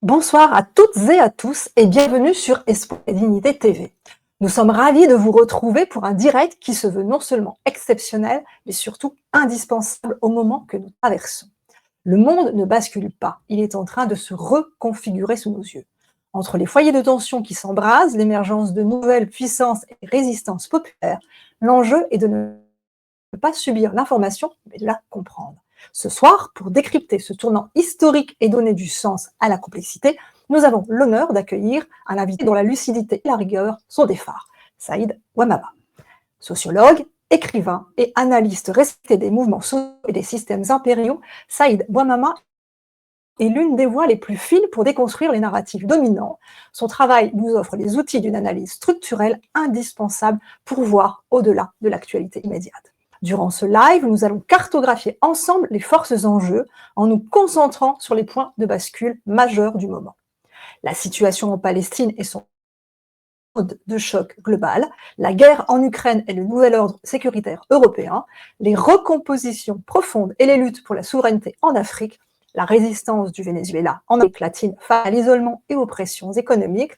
Bonsoir à toutes et à tous et bienvenue sur Espoir et Dignité TV. Nous sommes ravis de vous retrouver pour un direct qui se veut non seulement exceptionnel, mais surtout indispensable au moment que nous traversons. Le monde ne bascule pas, il est en train de se reconfigurer sous nos yeux. Entre les foyers de tension qui s'embrasent, l'émergence de nouvelles puissances et résistances populaires, l'enjeu est de ne pas subir l'information, mais de la comprendre. Ce soir, pour décrypter ce tournant historique et donner du sens à la complexité, nous avons l'honneur d'accueillir un invité dont la lucidité et la rigueur sont des phares, Saïd Ouamama. Sociologue, écrivain et analyste respecté des mouvements sociaux et des systèmes impériaux, Saïd Ouamama est l'une des voies les plus fines pour déconstruire les narratifs dominants. Son travail nous offre les outils d'une analyse structurelle indispensable pour voir au-delà de l'actualité immédiate. Durant ce live, nous allons cartographier ensemble les forces en jeu en nous concentrant sur les points de bascule majeurs du moment. La situation en Palestine et son mode de choc global, la guerre en Ukraine et le nouvel ordre sécuritaire européen, les recompositions profondes et les luttes pour la souveraineté en Afrique, la résistance du Venezuela en Amérique latine face à l'isolement et aux pressions économiques,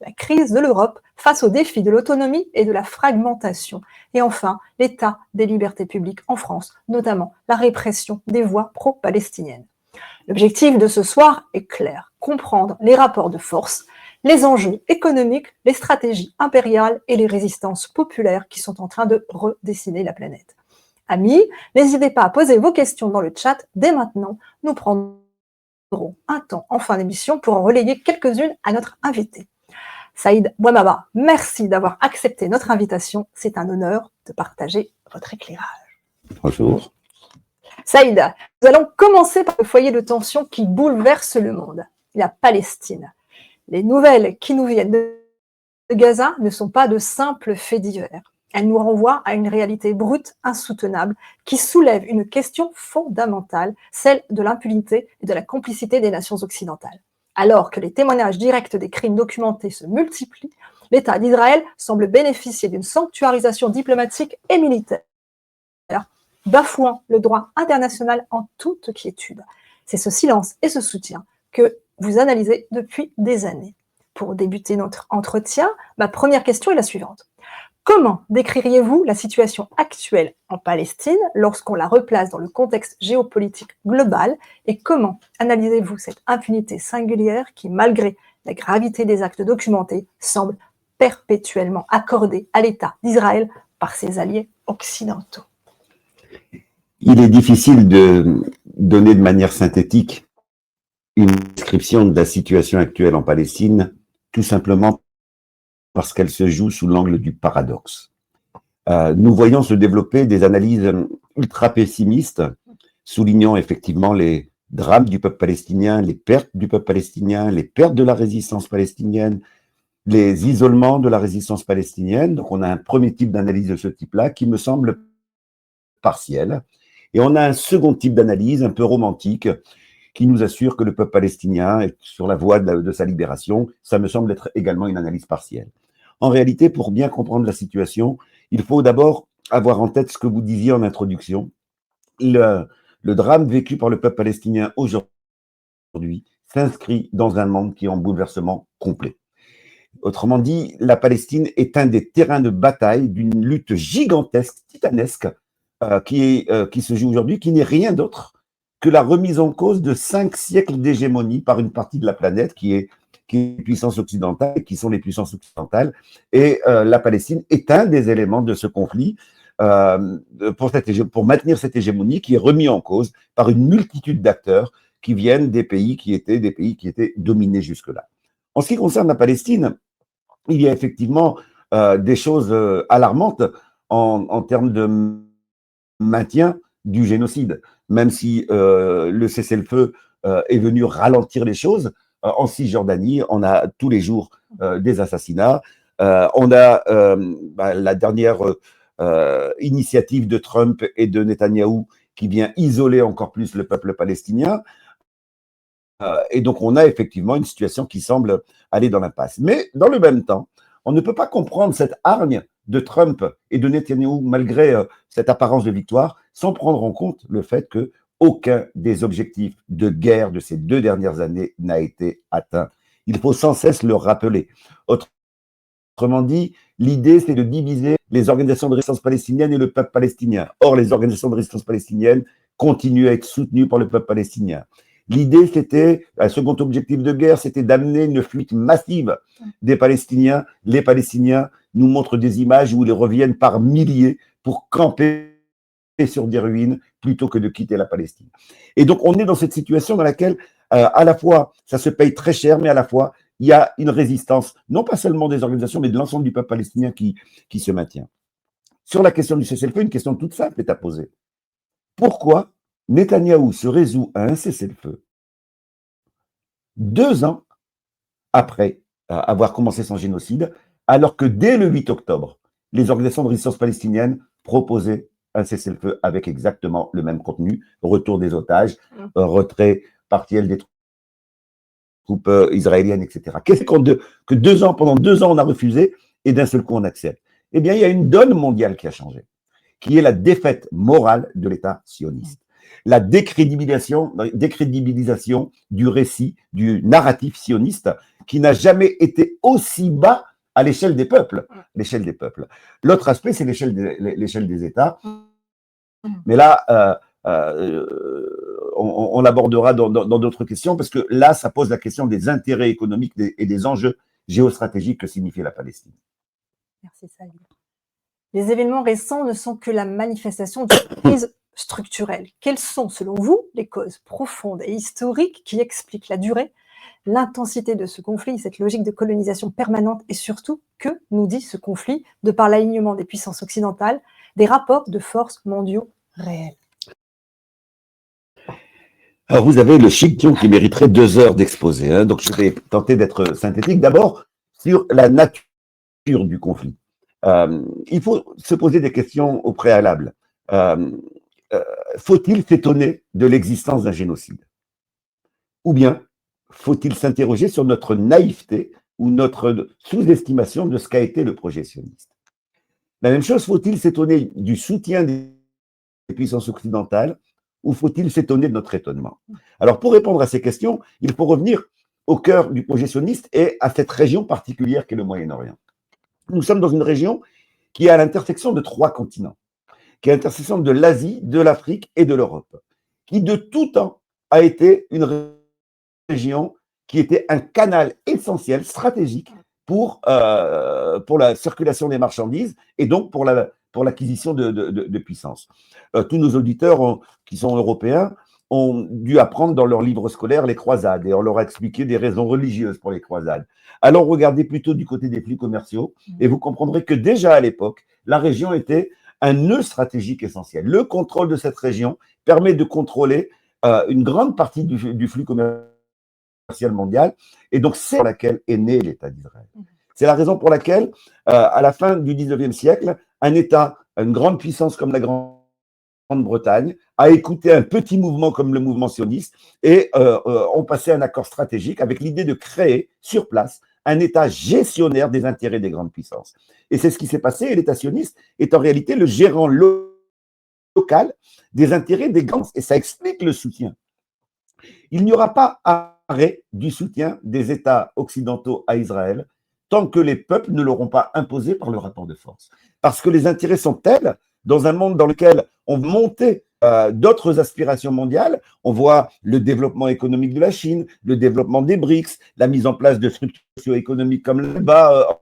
la crise de l'Europe face aux défis de l'autonomie et de la fragmentation, et enfin l'état des libertés publiques en France, notamment la répression des voix pro-palestiniennes. L'objectif de ce soir est clair, comprendre les rapports de force, les enjeux économiques, les stratégies impériales et les résistances populaires qui sont en train de redessiner la planète. Amis, n'hésitez pas à poser vos questions dans le chat dès maintenant, nous prendrons un temps en fin d'émission pour en relayer quelques-unes à notre invité. Saïd Ouamama, merci d'avoir accepté notre invitation. C'est un honneur de partager votre éclairage. Bonjour. Saïd, nous allons commencer par le foyer de tension qui bouleverse le monde, la Palestine. Les nouvelles qui nous viennent de Gaza ne sont pas de simples faits divers. Elles nous renvoient à une réalité brute, insoutenable, qui soulève une question fondamentale, celle de l'impunité et de la complicité des nations occidentales. Alors que les témoignages directs des crimes documentés se multiplient, l'État d'Israël semble bénéficier d'une sanctuarisation diplomatique et militaire, bafouant le droit international en toute quiétude. C'est ce silence et ce soutien que vous analysez depuis des années. Pour débuter notre entretien, ma première question est la suivante. Comment décririez-vous la situation actuelle en Palestine lorsqu'on la replace dans le contexte géopolitique global et comment analysez-vous cette impunité singulière qui, malgré la gravité des actes documentés, semble perpétuellement accordée à l'État d'Israël par ses alliés occidentaux? Il est difficile de donner de manière synthétique une description de la situation actuelle en Palestine, tout simplement parce qu'elle se joue sous l'angle du paradoxe. Nous voyons se développer des analyses ultra pessimistes, soulignant effectivement les drames du peuple palestinien, les pertes du peuple palestinien, les pertes de la résistance palestinienne, les isolements de la résistance palestinienne. Donc on a un premier type d'analyse de ce type-là qui me semble partiel. Et on a un second type d'analyse un peu romantique qui nous assure que le peuple palestinien est sur la voie de sa libération. Ça me semble être également une analyse partielle. En réalité, pour bien comprendre la situation, il faut d'abord avoir en tête ce que vous disiez en introduction. Le drame vécu par le peuple palestinien aujourd'hui s'inscrit dans un monde qui est en bouleversement complet. Autrement dit, la Palestine est un des terrains de bataille d'une lutte gigantesque, titanesque, qui se joue aujourd'hui, qui n'est rien d'autre que la remise en cause de 5 siècles d'hégémonie par une partie de la planète qui est puissance occidentale, qui sont les puissances occidentales. Et la Palestine est un des éléments de ce conflit pour maintenir cette hégémonie qui est remise en cause par une multitude d'acteurs qui viennent des pays qui étaient dominés jusque-là. En ce qui concerne la Palestine, il y a effectivement des choses alarmantes en termes de maintien du génocide, même si le cessez-le-feu est venu ralentir les choses. En Cisjordanie, on a tous les jours des assassinats. On a la dernière initiative de Trump et de Netanyahou qui vient isoler encore plus le peuple palestinien. Et donc, on a effectivement une situation qui semble aller dans l'impasse. Mais dans le même temps, on ne peut pas comprendre cette hargne de Trump et de Netanyahou, malgré cette apparence de victoire, sans prendre en compte le fait que aucun des objectifs de guerre de ces 2 dernières années n'a été atteint. Il faut sans cesse le rappeler. Autrement dit, l'idée, c'est de diviser les organisations de résistance palestiniennes et le peuple palestinien. Or, les organisations de résistance palestiniennes continuent à être soutenues par le peuple palestinien. L'idée, c'était, un second objectif de guerre, c'était d'amener une fuite massive des Palestiniens. Les Palestiniens nous montrent des images où ils reviennent par milliers pour camper sur des ruines plutôt que de quitter la Palestine. Et donc, on est dans cette situation dans laquelle, à la fois, ça se paye très cher, mais à la fois, il y a une résistance, non pas seulement des organisations, mais de l'ensemble du peuple palestinien qui se maintient. Sur la question du cessez-le-feu, une question toute simple est à poser. Pourquoi Netanyahou se résout à un cessez-le-feu 2 ans après avoir commencé son génocide, alors que dès le 8 octobre, les organisations de résistance palestiniennes proposaient un cessez-le-feu avec exactement le même contenu, retour des otages, retrait partiel des troupes israéliennes, etc. Qu'est-ce que 2 ans, pendant 2 ans, on a refusé et d'un seul coup, on accepte? Eh bien, il y a une donne mondiale qui a changé, qui est la défaite morale de l'État sioniste. La décrédibilisation du récit, du narratif sioniste, qui n'a jamais été aussi bas à l'échelle des peuples. L'autre aspect, c'est l'échelle des États. Mais là, on l'abordera dans d'autres questions, parce que là, ça pose la question des intérêts économiques et des enjeux géostratégiques que signifie la Palestine. Merci, Saïd. Les événements récents ne sont que la manifestation d'une crise structurelle. Quelles sont, selon vous, les causes profondes et historiques qui expliquent la durée, l'intensité de ce conflit, cette logique de colonisation permanente, et surtout, que nous dit ce conflit de par l'alignement des puissances occidentales, des rapports de force mondiaux réels? Alors, vous avez le chiquion qui mériterait 2 heures d'exposé, donc je vais tenter d'être synthétique. D'abord, sur la nature du conflit. Il faut se poser des questions au préalable. Faut-il s'étonner de l'existence d'un génocide? Ou bien faut-il s'interroger sur notre naïveté ou notre sous-estimation de ce qu'a été le projet sioniste? La même chose, faut-il s'étonner du soutien des puissances occidentales ou faut-il s'étonner de notre étonnement? Alors, pour répondre à ces questions, il faut revenir au cœur du projet sioniste et à cette région particulière qu'est le Moyen-Orient. Nous sommes dans une région qui est à l'intersection de 3 continents, qui est à l'intersection de l'Asie, de l'Afrique et de l'Europe, qui de tout temps a été une région qui était un canal essentiel, stratégique, pour la circulation des marchandises et donc pour l'acquisition de puissance. Tous nos auditeurs qui sont européens ont dû apprendre dans leurs livres scolaires les croisades et on leur a expliqué des raisons religieuses pour les croisades. Alors regardez plutôt du côté des flux commerciaux et vous comprendrez que déjà à l'époque, la région était un nœud stratégique essentiel. Le contrôle de cette région permet de contrôler une grande partie du flux commercial mondial, et donc c'est pour laquelle est né l'État d'Israël. C'est la raison pour laquelle, à la fin du 19e siècle, un État, une grande puissance comme la Grande-Bretagne, a écouté un petit mouvement comme le mouvement sioniste et ont passé un accord stratégique avec l'idée de créer sur place un État gestionnaire des intérêts des grandes puissances. Et c'est ce qui s'est passé, et l'État sioniste est en réalité le gérant local des intérêts des grandes, et ça explique le soutien. Il n'y aura pas arrêt du soutien des États occidentaux à Israël tant que les peuples ne l'auront pas imposé par le rapport de force. Parce que les intérêts sont tels, dans un monde dans lequel on montait d'autres aspirations mondiales, on voit le développement économique de la Chine, le développement des BRICS, la mise en place de structures socio-économiques comme là-bas,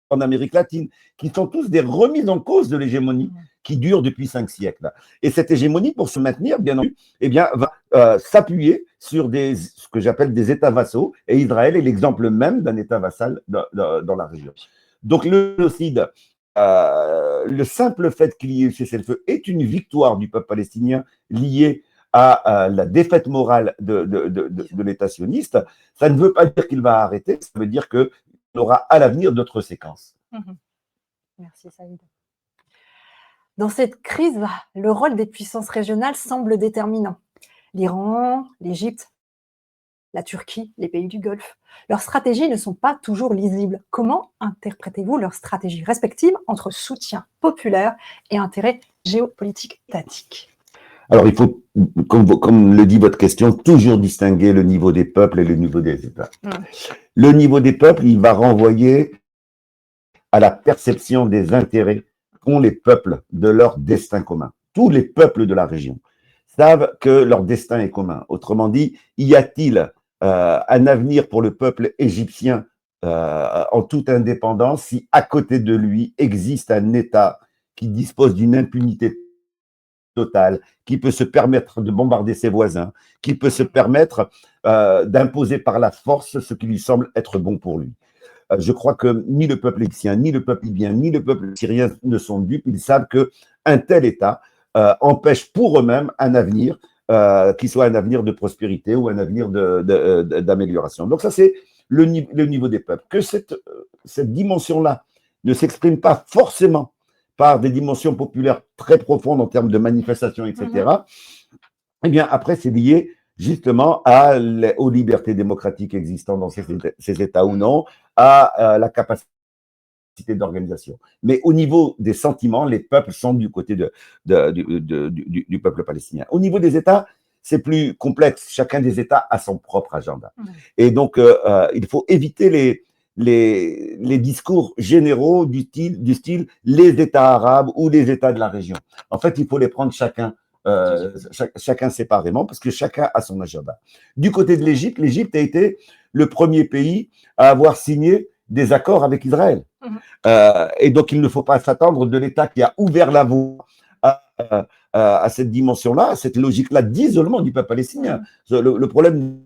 en Amérique latine, qui sont tous des remises en cause de l'hégémonie qui dure depuis 5 siècles. Et cette hégémonie, pour se maintenir, bien entendu, eh bien, va s'appuyer sur ce que j'appelle des États vassaux, et Israël est l'exemple même d'un État vassal dans la région. Donc le génocide, le simple fait qu'il y ait eu cessez-le-feu est une victoire du peuple palestinien liée à la défaite morale de l'État sioniste. Ça ne veut pas dire qu'il va arrêter, ça veut dire qu'il aura à l'avenir d'autres séquences. Merci Saïd. Dans cette crise, le rôle des puissances régionales semble déterminant. L'Iran, l'Égypte, la Turquie, les pays du Golfe. Leurs stratégies ne sont pas toujours lisibles. Comment interprétez-vous leurs stratégies respectives entre soutien populaire et intérêt géopolitique étatique? Alors, il faut, comme le dit votre question, toujours distinguer le niveau des peuples et le niveau des États. Le niveau des peuples, il va renvoyer à la perception des intérêts qu'ont les peuples de leur destin commun. Tous les peuples de la région savent que leur destin est commun. Autrement dit, y a-t-il un avenir pour le peuple égyptien en toute indépendance si à côté de lui existe un État qui dispose d'une impunité totale, qui peut se permettre de bombarder ses voisins, qui peut se permettre d'imposer par la force ce qui lui semble être bon pour lui. Je crois que ni le peuple égyptien, ni le peuple libyen, ni le peuple syrien ne sont dupes. Ils savent qu'un tel État empêche pour eux-mêmes un avenir qui soit un avenir de prospérité ou un avenir d'amélioration. Donc ça, c'est le niveau des peuples. Que cette dimension-là ne s'exprime pas forcément par des dimensions populaires très profondes en termes de manifestations, etc., eh bien, après, c'est lié justement aux libertés démocratiques existantes dans ces États ou non, à la capacité d'organisation. Mais au niveau des sentiments, les peuples sont du côté du peuple palestinien. Au niveau des États, c'est plus complexe. Chacun des États a son propre agenda. Et donc, il faut éviter les discours généraux du style les États arabes ou les États de la région. En fait, il faut les prendre chacun séparément parce que chacun a son agenda. Du côté de l'Égypte, l'Égypte a été le premier pays à avoir signé des accords avec Israël. Et donc, il ne faut pas s'attendre de l'État qui a ouvert la voie à cette dimension-là, à cette logique-là d'isolement du peuple palestinien. Le problème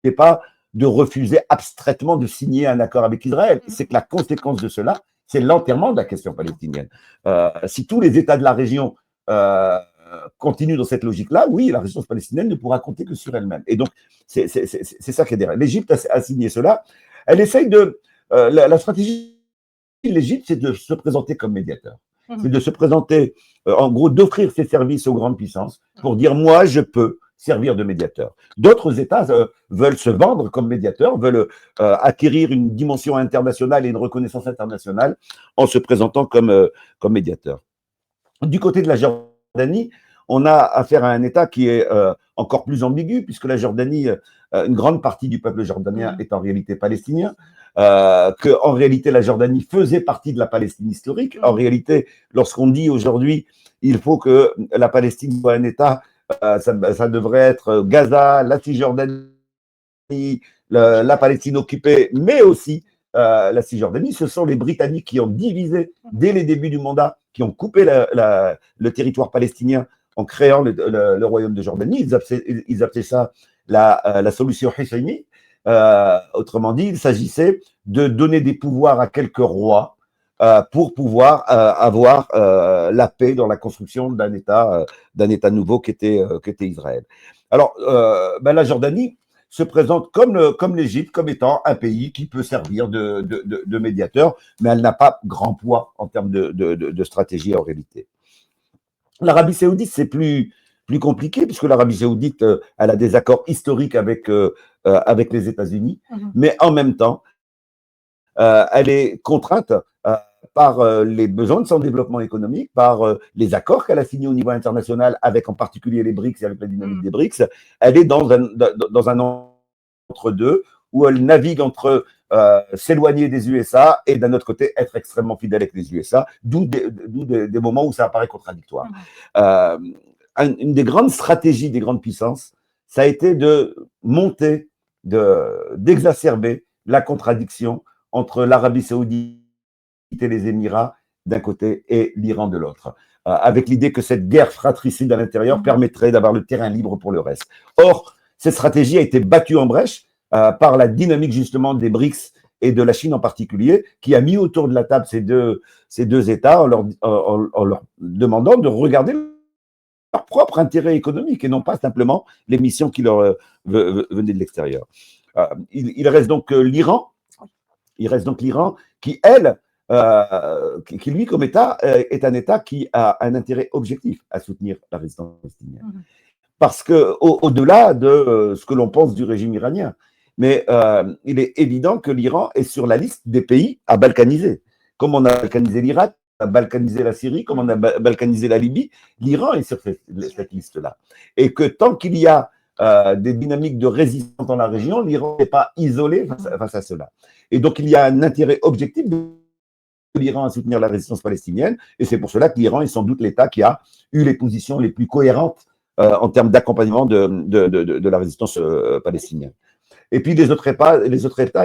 n'est pas de refuser abstraitement de signer un accord avec Israël. C'est que la conséquence de cela, c'est l'enterrement de la question palestinienne. Si tous les États de la région continuent dans cette logique-là, oui, la résistance palestinienne ne pourra compter que sur elle-même. Et donc, c'est ça qui est derrière. L'Égypte a signé cela. Elle essaye de... la stratégie de l'Égypte, c'est de se présenter comme médiateur. C'est de se présenter, en gros, d'offrir ses services aux grandes puissances pour dire, moi, je peux servir de médiateur. D'autres États veulent se vendre comme médiateurs, veulent acquérir une dimension internationale et une reconnaissance internationale en se présentant comme médiateur. Du côté de la Jordanie, on a affaire à un État qui est encore plus ambigu, puisque la Jordanie, une grande partie du peuple jordanien est en réalité palestinien, qu'en réalité la Jordanie faisait partie de la Palestine historique. En réalité, lorsqu'on dit aujourd'hui, il faut que la Palestine soit un État, ça devrait être Gaza, la Cisjordanie, la Palestine occupée, mais aussi la Cisjordanie. Ce sont les Britanniques qui ont divisé dès les débuts du mandat, qui ont coupé le territoire palestinien en créant le royaume de Jordanie. Ils appelaient ça la solution Husseini. Autrement dit, il s'agissait de donner des pouvoirs à quelques rois pour pouvoir avoir la paix dans la construction d'un État nouveau qu'était Israël. Alors, la Jordanie se présente comme l'Égypte, comme étant un pays qui peut servir de médiateur, mais elle n'a pas grand poids en termes de stratégie en réalité. L'Arabie saoudite, c'est plus compliqué, puisque l'Arabie saoudite, elle a des accords historiques avec les États-Unis, mais en même temps, elle est contrainte par les besoins de son développement économique, par les accords qu'elle a signés au niveau international, avec en particulier les BRICS et avec la dynamique des BRICS. Elle est dans un entre-deux, où elle navigue entre s'éloigner des USA et d'un autre côté être extrêmement fidèle avec les USA, d'où des moments où ça apparaît contradictoire. Une des grandes stratégies des grandes puissances, ça a été de monter, d'exacerber la contradiction entre l'Arabie saoudite et les Émirats d'un côté et l'Iran de l'autre, avec l'idée que cette guerre fratricide à l'intérieur permettrait d'avoir le terrain libre pour le reste. Or, cette stratégie a été battue en brèche par la dynamique justement des BRICS et de la Chine en particulier, qui a mis autour de la table ces deux États en leur demandant de regarder leur propre intérêt économique et non pas simplement les missions qui leur venaient de l'extérieur. Il reste donc l'Iran. Il reste donc l'Iran qui, qui lui, comme État, est un État qui a un intérêt objectif à soutenir la résistance palestinienne. Parce qu'au-delà de ce que l'on pense du régime iranien, mais il est évident que l'Iran est sur la liste des pays à balkaniser. Comme on a balkanisé l'Irak, balkanisé la Syrie, comme on a balkanisé la Libye, l'Iran est sur cette liste-là. Et que tant qu'il y a des dynamiques de résistance dans la région, l'Iran n'est pas isolé face à cela. Et donc, il y a un intérêt objectif de l'Iran à soutenir la résistance palestinienne, et c'est pour cela que l'Iran est sans doute l'État qui a eu les positions les plus cohérentes en termes d'accompagnement de la résistance palestinienne. Et puis les autres États,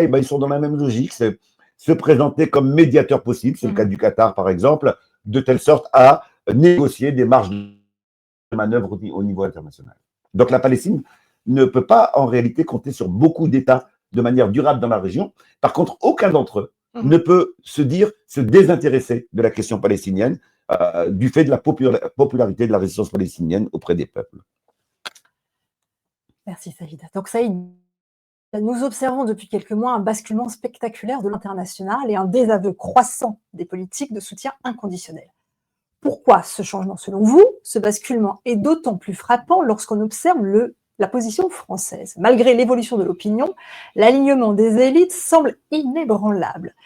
eh ben, ils sont dans la même logique, c'est se présenter comme médiateur possible, c'est le cas du Qatar par exemple, de telle sorte à négocier des marges de manœuvre au niveau international. Donc la Palestine ne peut pas en réalité compter sur beaucoup d'États de manière durable dans la région. Par contre, aucun d'entre eux ne peut se désintéresser de la question palestinienne du fait de la popularité de la résistance palestinienne auprès des peuples. Merci Saïd. Donc Saïd, nous observons depuis quelques mois un basculement spectaculaire de l'international et un désaveu croissant des politiques de soutien inconditionnel. Pourquoi ce changement selon vous? Ce basculement est d'autant plus frappant lorsqu'on observe la position française. Malgré l'évolution de l'opinion, l'alignement des élites semble inébranlable.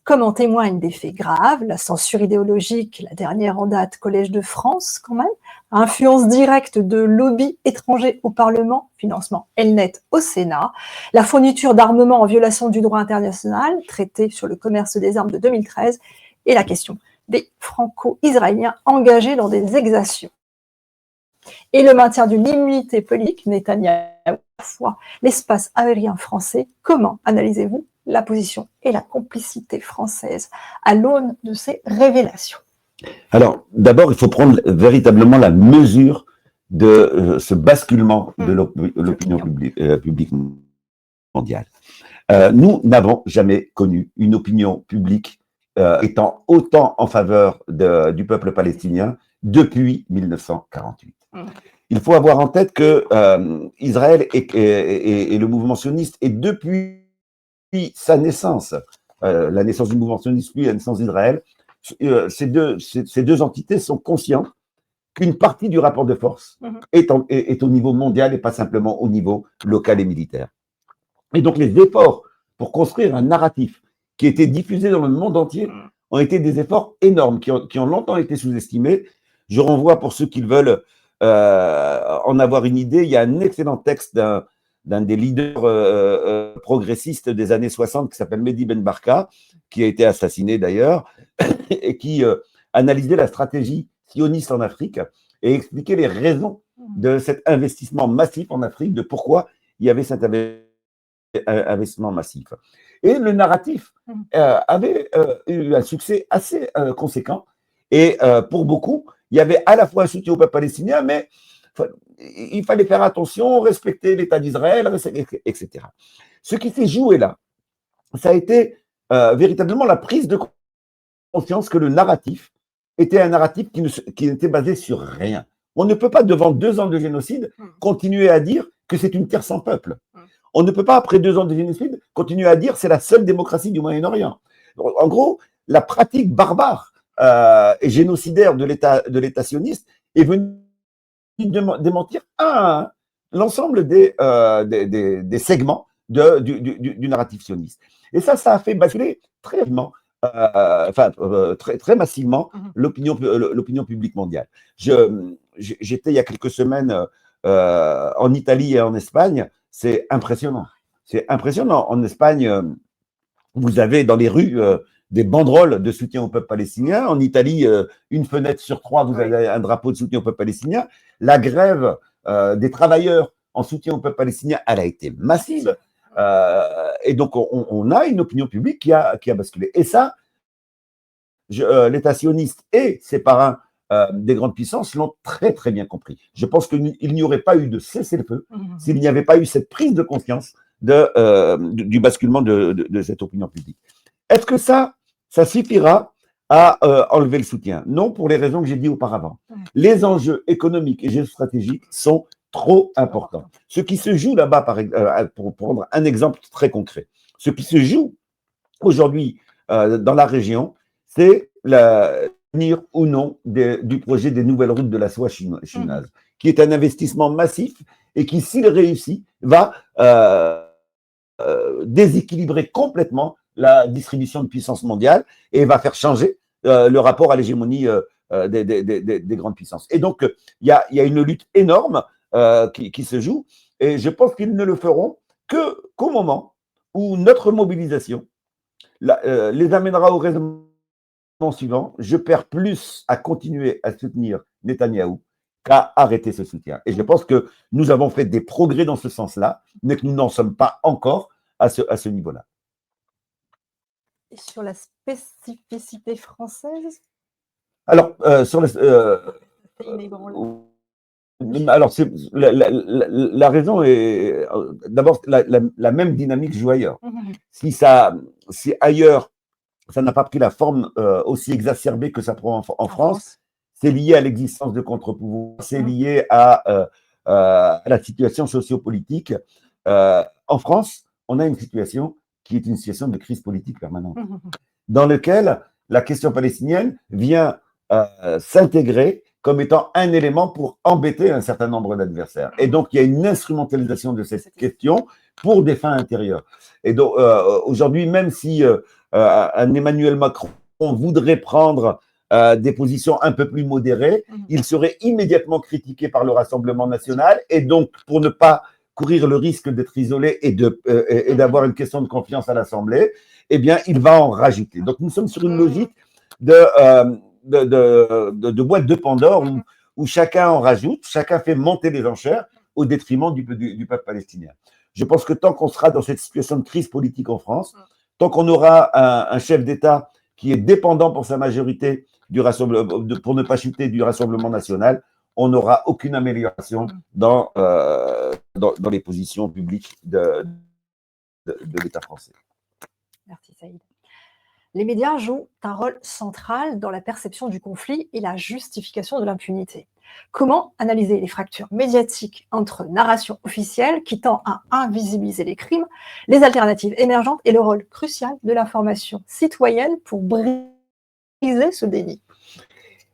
Comme en témoignent des faits graves, la censure idéologique, la dernière en date Collège de France quand même, influence directe de lobbies étrangers au Parlement, financement Elnet au Sénat, la fourniture d'armements en violation du droit international, traité sur le commerce des armes de 2013, et la question des franco-israéliens engagés dans des exactions. Et le maintien d'une immunité politique, Netanyahou, parfois l'espace aérien français. Comment analysez-vous la position et la complicité française à l'aune de ces révélations? Alors, d'abord, il faut prendre véritablement la mesure de ce basculement de l'opinion publique mondiale. Nous n'avons jamais connu une opinion publique étant autant en faveur du peuple palestinien depuis 1948. Il faut avoir en tête que Israël et le mouvement sioniste, et depuis sa naissance, la naissance du mouvement sioniste, puis la naissance d'Israël, ces deux entités sont conscientes qu'une partie du rapport de force est au niveau mondial et pas simplement au niveau local et militaire. Et donc les efforts pour construire un narratif qui était diffusé dans le monde entier ont été des efforts énormes, qui ont longtemps été sous-estimés. Je renvoie pour ceux qui veulent en avoir une idée, il y a un excellent texte d'un des leaders progressistes des années 60 qui s'appelle Mehdi Ben Barka, qui a été assassiné d'ailleurs, et qui analysait la stratégie sioniste en Afrique et expliquait les raisons de cet investissement massif en Afrique, de pourquoi il y avait cet investissement massif. Et le narratif avait eu un succès assez conséquent. Et pour beaucoup, il y avait à la fois un soutien au peuple palestinien, mais il fallait faire attention, respecter l'État d'Israël, etc. Ce qui s'est joué là, ça a été véritablement la prise de conscience que le narratif était un narratif qui n'était basé sur rien. On ne peut pas, devant 2 ans de génocide, continuer à dire que c'est une terre sans peuple. On ne peut pas, après 2 ans de génocide, continuer à dire que c'est la seule démocratie du Moyen-Orient. En gros, la pratique barbare et génocidaire de l'État sioniste est venue démentir l'ensemble des segments du narratif sioniste. Et ça a fait basculer très rapidement, très massivement l'opinion publique mondiale. J'étais il y a quelques semaines en Italie et en Espagne. C'est impressionnant. C'est impressionnant. En Espagne, vous avez dans les rues des banderoles de soutien au peuple palestinien. En Italie, une fenêtre sur 3, vous avez un drapeau de soutien au peuple palestinien. La grève des travailleurs en soutien au peuple palestinien, elle a été massive. Et donc, on a une opinion publique qui a basculé. Et ça, l'État sioniste et ses parrains des grandes puissances l'ont très, très bien compris. Je pense qu'il n'y aurait pas eu de cessez-le-feu s'il n'y avait pas eu cette prise de conscience du basculement de cette opinion publique. Est-ce que ça suffira à enlever le soutien? Non, pour les raisons que j'ai dit auparavant. Les enjeux économiques et géostratégiques sont trop importants. Ce qui se joue là-bas, pour prendre un exemple très concret, ce qui se joue aujourd'hui dans la région, c'est l'avenir ou non du projet des nouvelles routes de la soie chinoise, qui est un investissement massif et qui, s'il réussit, va déséquilibrer complètement la distribution de puissance mondiale et va faire changer le rapport à l'hégémonie des grandes puissances. Et donc, il y a une lutte énorme qui se joue, et je pense qu'ils ne le feront qu'au moment où notre mobilisation les amènera au raisonnement suivant: je perds plus à continuer à soutenir Netanyahou qu'à arrêter ce soutien. Et je pense que nous avons fait des progrès dans ce sens-là, mais que nous n'en sommes pas encore à ce niveau-là. Et sur la spécificité française, Alors, sur c'est inébranlable. alors la raison est d'abord la même dynamique joue ailleurs. Si ailleurs, ça n'a pas pris la forme aussi exacerbée que ça prend en France, c'est lié à l'existence de contre-pouvoirs, c'est lié à la situation sociopolitique. En France, on a une situation qui est une situation de crise politique permanente, dans laquelle la question palestinienne vient s'intégrer comme étant un élément pour embêter un certain nombre d'adversaires. Et donc, il y a une instrumentalisation de cette question pour des fins intérieures. Et donc, aujourd'hui, même si un Emmanuel Macron voudrait prendre des positions un peu plus modérées, il serait immédiatement critiqué par le Rassemblement national. Et donc, pour ne pas courir le risque d'être isolé et d'avoir une question de confiance à l'Assemblée, eh bien, il va en rajouter. Donc, nous sommes sur une logique de boîte de Pandore où chacun en rajoute, chacun fait monter les enchères au détriment du peuple palestinien. Je pense que tant qu'on sera dans cette situation de crise politique en France, tant qu'on aura un chef d'État qui est dépendant pour sa majorité pour ne pas chuter du Rassemblement national, on n'aura aucune amélioration dans les positions publiques de l'État français. Merci Saïd. Les médias jouent un rôle central dans la perception du conflit et la justification de l'impunité. Comment analyser les fractures médiatiques entre narration officielle qui tend à invisibiliser les crimes, les alternatives émergentes et le rôle crucial de l'information citoyenne pour briser ce déni?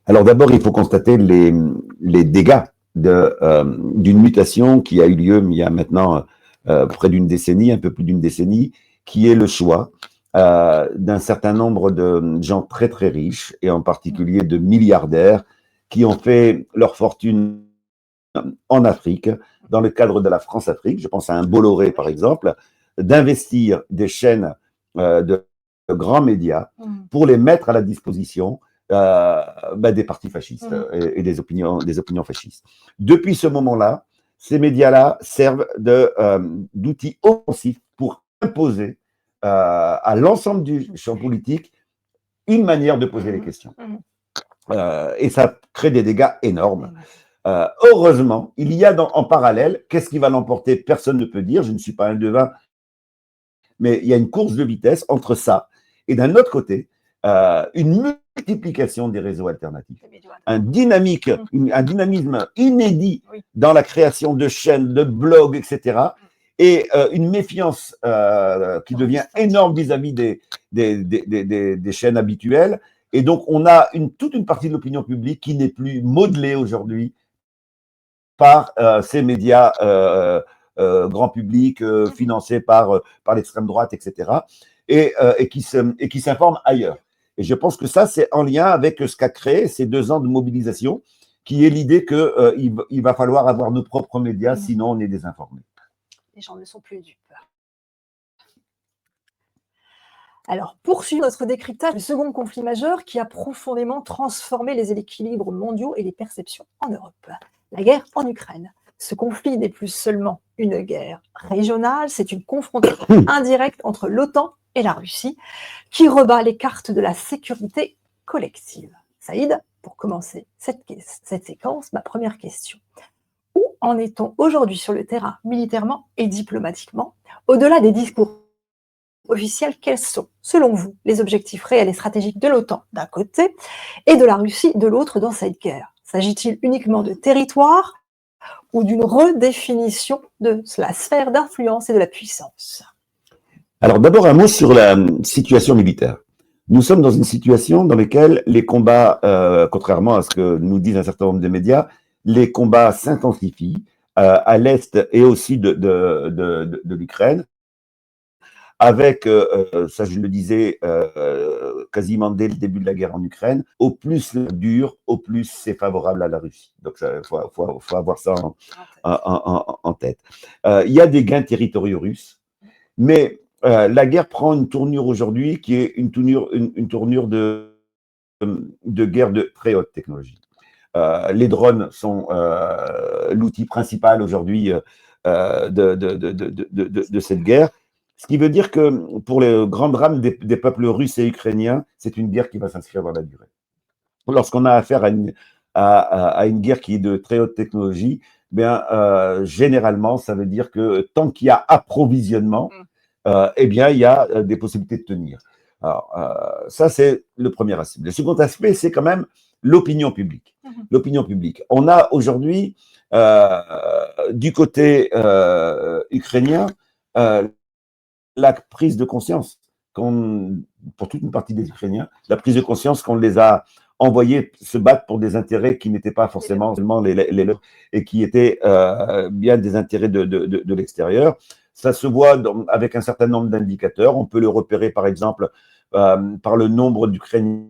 Alors d'abord, il faut constater les dégâts d'une mutation qui a eu lieu il y a maintenant près d'une décennie, un peu plus d'une décennie, qui est le choix d'un certain nombre de gens très très riches, et en particulier de milliardaires, qui ont fait leur fortune en Afrique, dans le cadre de la France-Afrique, je pense à un Bolloré par exemple, d'investir des chaînes de grands médias pour les mettre à la disposition des partis fascistes et des opinions fascistes. Depuis ce moment-là, ces médias-là servent d'outils offensifs pour imposer à l'ensemble du champ politique une manière de poser les questions. Et ça crée des dégâts énormes. Heureusement, il y a en parallèle, qu'est-ce qui va l'emporter? Personne ne peut dire, je ne suis pas un devin, mais il y a une course de vitesse entre ça et d'un autre côté, une multiplication des réseaux alternatifs, un dynamisme inédit dans la création de chaînes, de blogs, etc., et une méfiance qui devient énorme vis-à-vis des chaînes habituelles. Et donc, on a toute une partie de l'opinion publique qui n'est plus modelée aujourd'hui par ces médias grand public, financés par l'extrême droite, etc., et qui s'informent ailleurs. Et je pense que ça, c'est en lien avec ce qu'a créé ces 2 ans de mobilisation, qui est l'idée qu'il va falloir avoir nos propres médias, sinon on est désinformés. Les gens ne sont plus dupes. Alors, poursuivons notre décryptage du second conflit majeur qui a profondément transformé les équilibres mondiaux et les perceptions en Europe. La guerre en Ukraine. Ce conflit n'est plus seulement une guerre régionale, c'est une confrontation indirecte entre l'OTAN et la Russie qui rebat les cartes de la sécurité collective. Saïd, pour commencer cette séquence, ma première question. Où en est-on aujourd'hui sur le terrain, militairement et diplomatiquement, au-delà des discours officiels? Quels sont, selon vous, les objectifs réels et stratégiques de l'OTAN d'un côté et de la Russie de l'autre dans cette guerre? S'agit-il uniquement de territoire ou d'une redéfinition de la sphère d'influence et de la puissance? Alors d'abord un mot sur la situation militaire. Nous sommes dans une situation dans laquelle les combats, contrairement à ce que nous disent un certain nombre de médias, les combats s'intensifient à l'est et au sud de l'Ukraine, avec, ça je le disais, quasiment dès le début de la guerre en Ukraine, au plus ça dure, au plus c'est favorable à la Russie. Donc il faut avoir ça en tête. Il y a des gains territoriaux russes, mais la guerre prend une tournure aujourd'hui qui est une tournure de guerre de très haute technologie. Les drones sont l'outil principal aujourd'hui de cette guerre. Ce qui veut dire que pour les grands drames des peuples russes et ukrainiens, c'est une guerre qui va s'inscrire dans la durée. Lorsqu'on a affaire à une guerre qui est de très haute technologie, bien, généralement, ça veut dire que tant qu'il y a approvisionnement, eh bien, il y a des possibilités de tenir. Alors, ça, c'est le premier aspect. Le second aspect, c'est quand même l'opinion publique. L'opinion publique. On a aujourd'hui, du côté ukrainien, la prise de conscience, pour toute une partie des Ukrainiens, la prise de conscience qu'on les a envoyés se battre pour des intérêts qui n'étaient pas forcément seulement les leurs, et qui étaient bien des intérêts de l'extérieur. Ça se voit avec un certain nombre d'indicateurs. On peut le repérer, par exemple, par le nombre d'Ukrainiens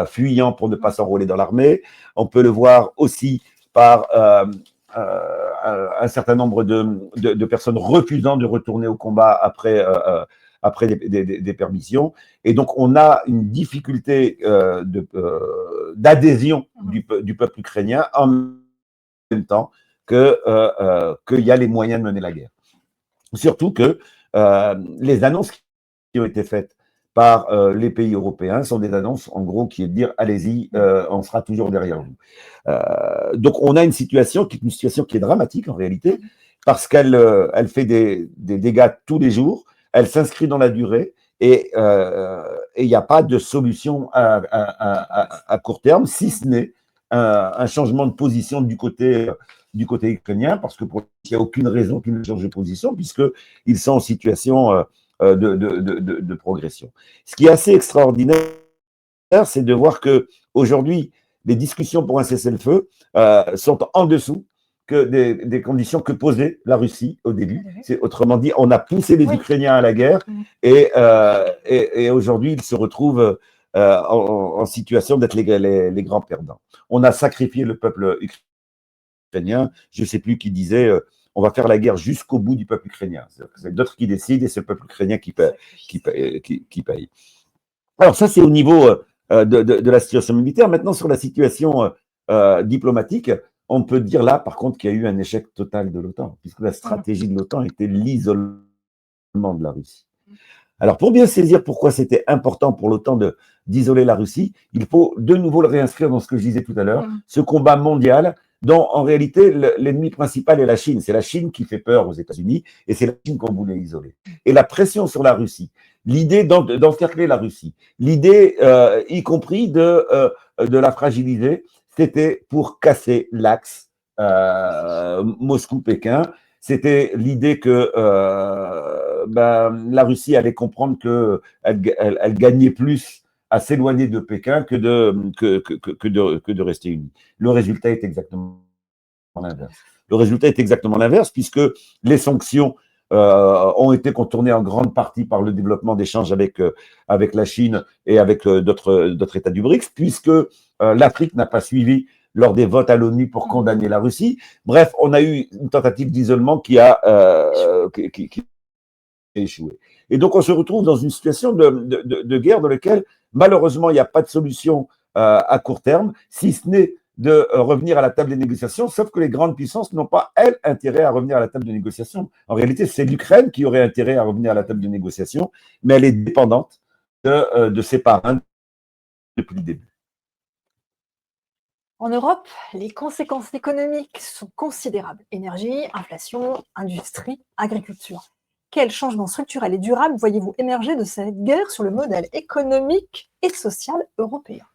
fuyant pour ne pas s'enrôler dans l'armée. On peut le voir aussi par un certain nombre de personnes refusant de retourner au combat après des permissions. Et donc, on a une difficulté d'adhésion du peuple ukrainien en même temps qu'il y a les moyens de mener la guerre. Surtout que les annonces qui ont été faites par les pays européens sont des annonces, en gros, qui est de dire, allez-y, on sera toujours derrière vous. Donc, on a une situation qui est dramatique, en réalité, parce qu'elle fait des dégâts tous les jours, elle s'inscrit dans la durée, et il n'y a pas de solution à court terme, si ce n'est un changement de position du côté ukrainien, parce que pour il n'y a aucune raison qu'ils ne changent de position, puisqu'ils sont en situation de progression. Ce qui est assez extraordinaire, c'est de voir qu'aujourd'hui, les discussions pour un cessez-le-feu sont en dessous que des conditions que posait la Russie au début. Autrement dit, on a poussé les Ukrainiens à la guerre, et aujourd'hui, ils se retrouvent en situation d'être les grands perdants. On a sacrifié le peuple ukrainien. Je ne sais plus qui disait on va faire la guerre jusqu'au bout du peuple ukrainien. C'est d'autres qui décident et c'est le peuple ukrainien qui paye. Alors ça, c'est au niveau de la situation militaire. Maintenant, sur la situation diplomatique, on peut dire là, par contre, qu'il y a eu un échec total de l'OTAN, puisque la stratégie de l'OTAN était l'isolement de la Russie. Alors, pour bien saisir pourquoi c'était important pour l'OTAN d'isoler la Russie, il faut de nouveau le réinscrire dans ce que je disais tout à l'heure, ce combat mondial dont, en réalité, l'ennemi principal est la Chine. C'est la Chine qui fait peur aux États-Unis, et c'est la Chine qu'on voulait isoler. Et la pression sur la Russie, l'idée d'encercler la Russie, l'idée, y compris de la fragiliser, c'était pour casser l'axe Moscou-Pékin. C'était l'idée que la Russie allait comprendre qu'elle gagnait plus à s'éloigner de Pékin que de rester unie. Le résultat est exactement l'inverse. Le résultat est exactement l'inverse, puisque les sanctions ont été contournées en grande partie par le développement d'échanges avec la Chine et avec d'autres États du BRICS, puisque l'Afrique n'a pas suivi lors des votes à l'ONU pour condamner la Russie. Bref, on a eu une tentative d'isolement qui a échoué. Et donc, on se retrouve dans une situation de guerre dans laquelle, malheureusement, il n'y a pas de solution à court terme, si ce n'est de revenir à la table des négociations, sauf que les grandes puissances n'ont pas, elles, intérêt à revenir à la table de négociation. En réalité, c'est l'Ukraine qui aurait intérêt à revenir à la table de négociation, mais elle est dépendante de ses parrains depuis le début. En Europe, les conséquences économiques sont considérables. Énergie, inflation, industrie, agriculture. Quel changement structurel et durable voyez-vous émerger de cette guerre sur le modèle économique et social européen?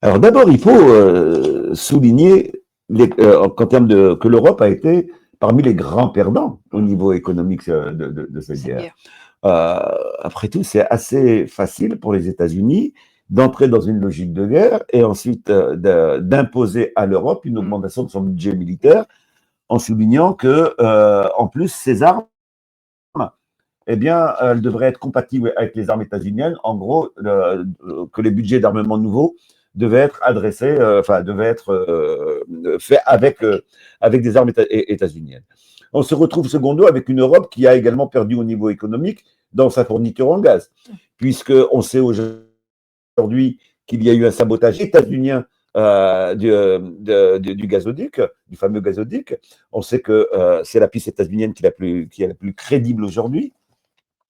Alors d'abord, il faut souligner qu'en termes que l'Europe a été parmi les grands perdants au niveau économique de cette guerre. Après tout, c'est assez facile pour les États-Unis d'entrer dans une logique de guerre et ensuite d'imposer à l'Europe une augmentation de son budget militaire en soulignant que, en plus, ces armes eh bien, elle devrait être compatible avec les armes états-uniennes. En gros, que les budgets d'armement nouveaux devaient être adressés, devaient être faits avec des armes états-uniennes. On se retrouve secondo avec une Europe qui a également perdu au niveau économique dans sa fourniture en gaz, puisqu'on sait aujourd'hui qu'il y a eu un sabotage états-unien du gazoduc, du fameux gazoduc. On sait que c'est la piste états-unienne qui est la plus crédible aujourd'hui,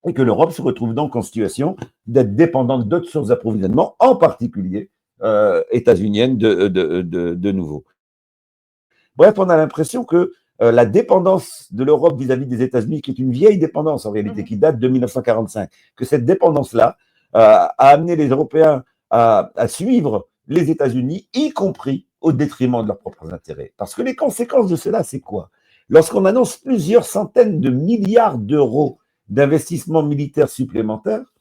et que l'Europe se retrouve donc en situation d'être dépendante d'autres sources d'approvisionnement, en particulier états-uniennes de nouveau. Bref, on a l'impression que la dépendance de l'Europe vis-à-vis des États-Unis, qui est une vieille dépendance en réalité, qui date de 1945, que cette dépendance-là a amené les Européens à suivre les États-Unis, y compris au détriment de leurs propres intérêts. Parce que les conséquences de cela, c'est quoi? Lorsqu'on annonce plusieurs centaines de milliards d'euros d'investissements militaires supplémentaires,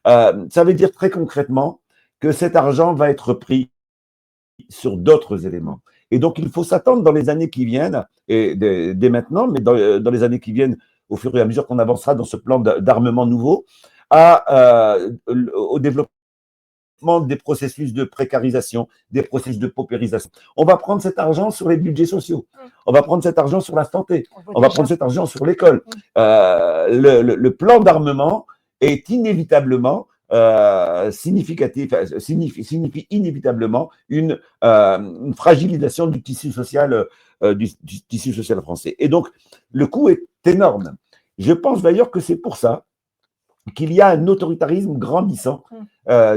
ça veut dire très concrètement que cet argent va être pris sur d'autres éléments. Et donc, il faut s'attendre dans les années qui viennent, et dès maintenant, mais dans les années qui viennent, au fur et à mesure qu'on avancera dans ce plan d'armement nouveau, au développement des processus de précarisation, des processus de paupérisation. On va prendre cet argent sur les budgets sociaux, on va prendre cet argent sur la santé, on va prendre cet argent sur l'école. Le plan d'armement est inévitablement signifie inévitablement une fragilisation du tissu social français. Et donc, le coût est énorme. Je pense d'ailleurs que c'est pour ça qu'il y a un autoritarisme grandissant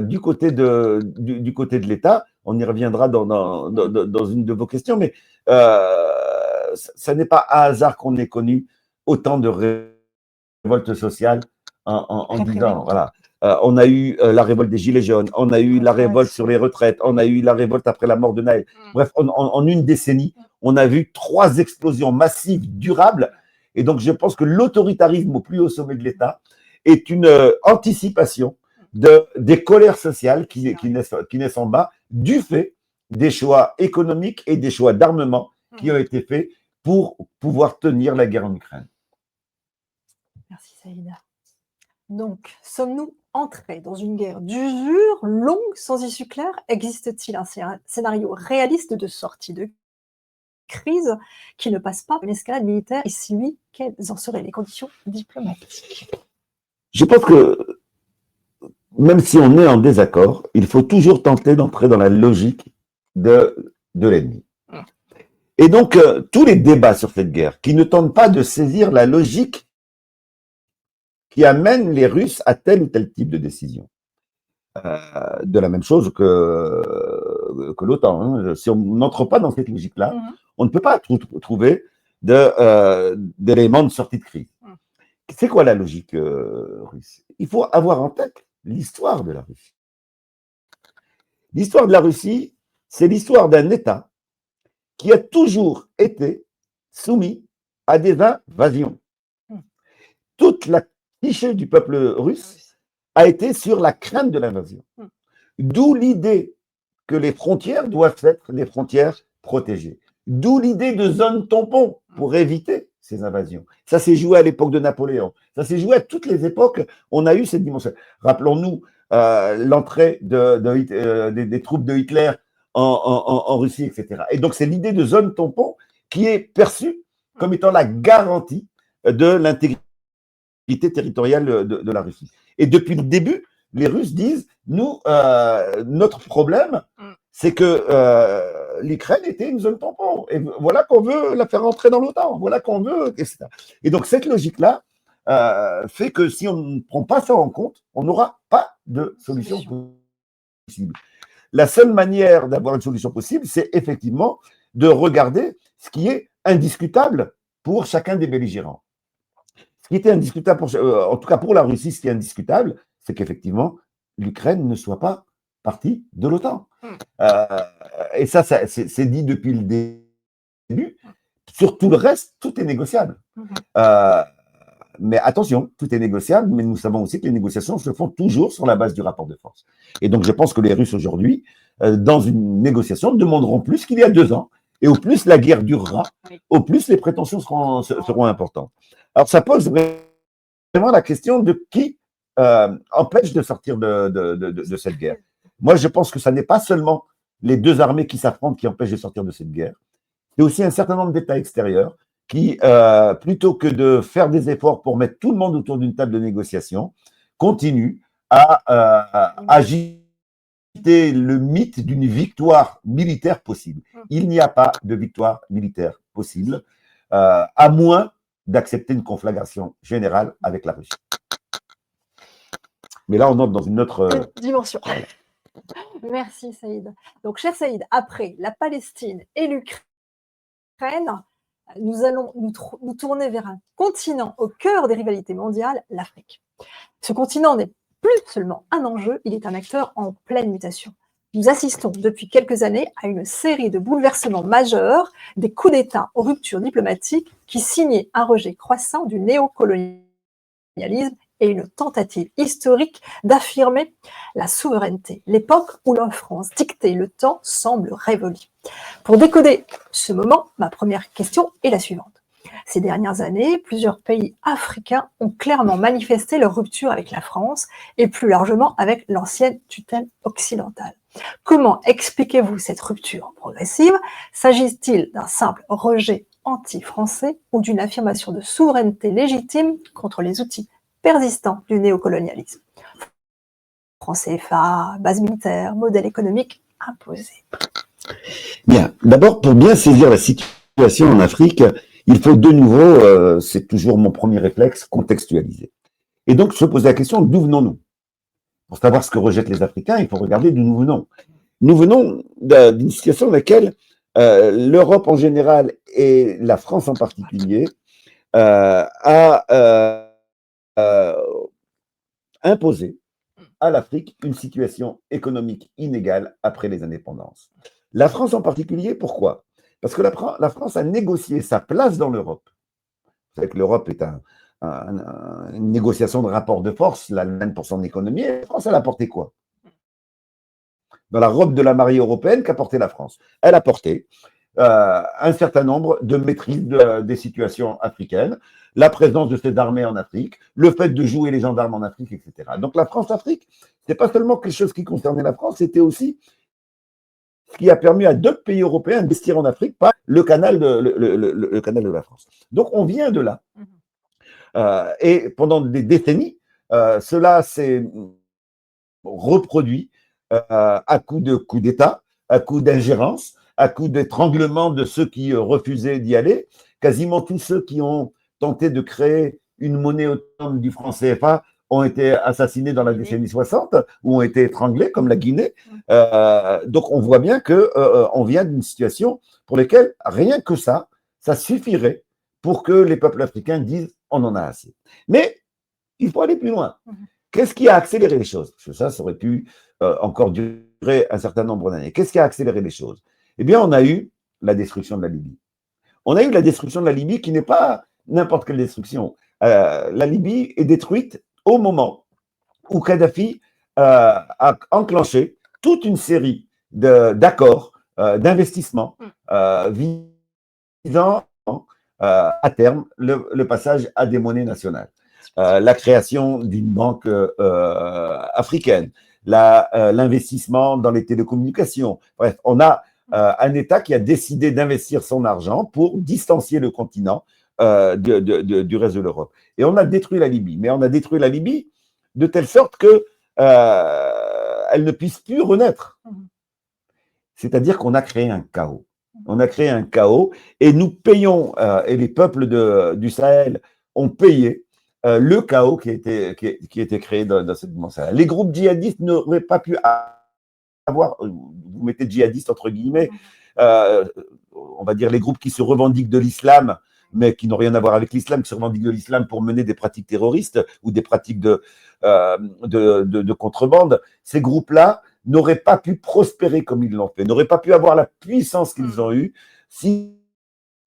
du côté de l'État. On y reviendra dans une de vos questions, mais ça n'est pas un hasard qu'on ait connu autant de révoltes sociales en 10 ans. Voilà. On a eu la révolte des Gilets jaunes, on a eu la révolte sur les retraites, on a eu la révolte après la mort de Naël. Bref, en une décennie, on a vu 3 explosions massives, durables. Et donc, je pense que l'autoritarisme au plus haut sommet de l'État est une anticipation des colères sociales qui naissent en bas du fait des choix économiques et des choix d'armement qui ont été faits pour pouvoir tenir la guerre en Ukraine. Merci Saïda. Donc, sommes-nous entrés dans une guerre d'usure, longue, sans issue claire? Existe-t-il un scénario réaliste de sortie de crise qui ne passe pas par une escalade militaire? Et si oui, quelles en seraient les conditions diplomatiques? Je pense que même si on est en désaccord, il faut toujours tenter d'entrer dans la logique de l'ennemi. Et donc, tous les débats sur cette guerre qui ne tentent pas de saisir la logique qui amène les Russes à tel ou tel type de décision. De la même chose que l'OTAN. Hein. Si on n'entre pas dans cette logique-là, on ne peut pas trouver d'éléments de sortie de crise. C'est quoi la logique russe? Il faut avoir en tête l'histoire de la Russie. L'histoire de la Russie, c'est l'histoire d'un État qui a toujours été soumis à des invasions. Toute la cliché du peuple russe a été sur la crainte de l'invasion. D'où l'idée que les frontières doivent être des frontières protégées. D'où l'idée de zones tampons pour éviter ces invasions. Ça s'est joué à l'époque de Napoléon. Ça s'est joué à toutes les époques. On a eu cette dimension. Rappelons-nous l'entrée des troupes de Hitler en Russie, etc. Et donc, c'est l'idée de zone tampon qui est perçue comme étant la garantie de l'intégrité territoriale de la Russie. Et depuis le début, les Russes disent, nous, notre problème, c'est que l'Ukraine était une zone tampon. Et voilà qu'on veut la faire rentrer dans l'OTAN. Voilà qu'on veut, etc. Et donc, cette logique-là fait que si on ne prend pas ça en compte, on n'aura pas de solution possible. La seule manière d'avoir une solution possible, c'est effectivement de regarder ce qui est indiscutable pour chacun des belligérants. Ce qui était indiscutable, en tout cas pour la Russie, ce qui est indiscutable, c'est qu'effectivement, l'Ukraine ne soit pas partie de l'OTAN. Et ça c'est dit depuis le début. Sur tout le reste, tout est négociable. Mais attention, tout est négociable, mais nous savons aussi que les négociations se font toujours sur la base du rapport de force. Et donc, je pense que les Russes aujourd'hui, dans une négociation, demanderont plus qu'il y a 2 ans. Et au plus la guerre durera, au plus les prétentions seront importantes. Alors, ça pose vraiment la question de qui empêche de sortir de cette guerre. Moi, je pense que ça n'est pas seulement les deux armées qui s'affrontent qui empêchent de sortir de cette guerre, c'est aussi un certain nombre d'États extérieurs qui, plutôt que de faire des efforts pour mettre tout le monde autour d'une table de négociation, continuent à agiter le mythe d'une victoire militaire possible. Il n'y a pas de victoire militaire possible, à moins d'accepter une conflagration générale avec la Russie. Mais là, on entre dans une autre dimension. Merci Saïd. Donc, cher Saïd, après la Palestine et l'Ukraine, nous allons nous tourner vers un continent au cœur des rivalités mondiales, l'Afrique. Ce continent n'est plus seulement un enjeu, il est un acteur en pleine mutation. Nous assistons depuis quelques années à une série de bouleversements majeurs, des coups d'État aux ruptures diplomatiques qui signaient un rejet croissant du néocolonialisme et une tentative historique d'affirmer la souveraineté. L'époque où la France dictait le temps semble révolue. Pour décoder ce moment, ma première question est la suivante. Ces dernières années, plusieurs pays africains ont clairement manifesté leur rupture avec la France et plus largement avec l'ancienne tutelle occidentale. Comment expliquez-vous cette rupture progressive? S'agit-il d'un simple rejet anti-français ou d'une affirmation de souveraineté légitime contre les outils persistants du néocolonialisme? Franc CFA, base militaire, modèle économique imposé. Bien. D'abord, pour bien saisir la situation en Afrique, il faut de nouveau, c'est toujours mon premier réflexe, contextualiser. Et donc, se poser la question, d'où venons-nous? Pour savoir ce que rejettent les Africains, il faut regarder d'où nous venons. Nous venons d'une situation dans laquelle l'Europe en général et la France en particulier a imposé à l'Afrique une situation économique inégale après les indépendances. La France en particulier, pourquoi? Parce que la France a négocié sa place dans l'Europe. Vous savez que l'Europe est une négociation de rapport de force, l'Allemagne pour son économie, et la France, elle a porté quoi? Dans la robe de la mariée européenne qu'a porté la France. Elle a porté un certain nombre de maîtrises des situations africaines, la présence de ses armées en Afrique, le fait de jouer les gendarmes en Afrique, etc. Donc la France-Afrique, c'est pas seulement quelque chose qui concernait la France, c'était aussi ce qui a permis à d'autres pays européens d'investir en Afrique par le canal de la France. Donc on vient de là. Et pendant des décennies, cela s'est reproduit à coup de coups d'État, à coup d'ingérence, à coup d'étranglement de ceux qui refusaient d'y aller. Quasiment tous ceux qui ont tenté de créer une monnaie autonome du franc CFA ont été assassinés dans la décennie 60 ou ont été étranglés, comme la Guinée. Donc on voit bien qu'on vient d'une situation pour laquelle rien que ça suffirait pour que les peuples africains disent on en a assez. Mais il faut aller plus loin. Qu'est-ce qui a accéléré les choses? Parce que ça aurait pu encore durer un certain nombre d'années. Qu'est-ce qui a accéléré les choses? Eh bien, on a eu la destruction de la Libye. On a eu la destruction de la Libye qui n'est pas n'importe quelle destruction. La Libye est détruite au moment où Kadhafi a enclenché toute une série d'accords, d'investissements visant à terme le passage à des monnaies nationales. La création d'une banque africaine, l'investissement dans les télécommunications. Bref, on a un État qui a décidé d'investir son argent pour distancier le continent du reste de l'Europe. Et on a détruit la Libye. Mais on a détruit la Libye de telle sorte que elle ne puisse plus renaître. C'est-à-dire qu'on a créé un chaos. On a créé un chaos et nous payons, et les peuples du Sahel ont payé le chaos qui a été créé dans cette dimension-là. Les groupes djihadistes n'auraient pas pu avoir, vous mettez djihadistes entre guillemets, on va dire les groupes qui se revendiquent de l'islam, mais qui n'ont rien à voir avec l'islam, qui se revendiquent de l'islam pour mener des pratiques terroristes ou des pratiques de contrebande. Ces groupes-là n'auraient pas pu prospérer comme ils l'ont fait, n'auraient pas pu avoir la puissance qu'ils ont eue s'il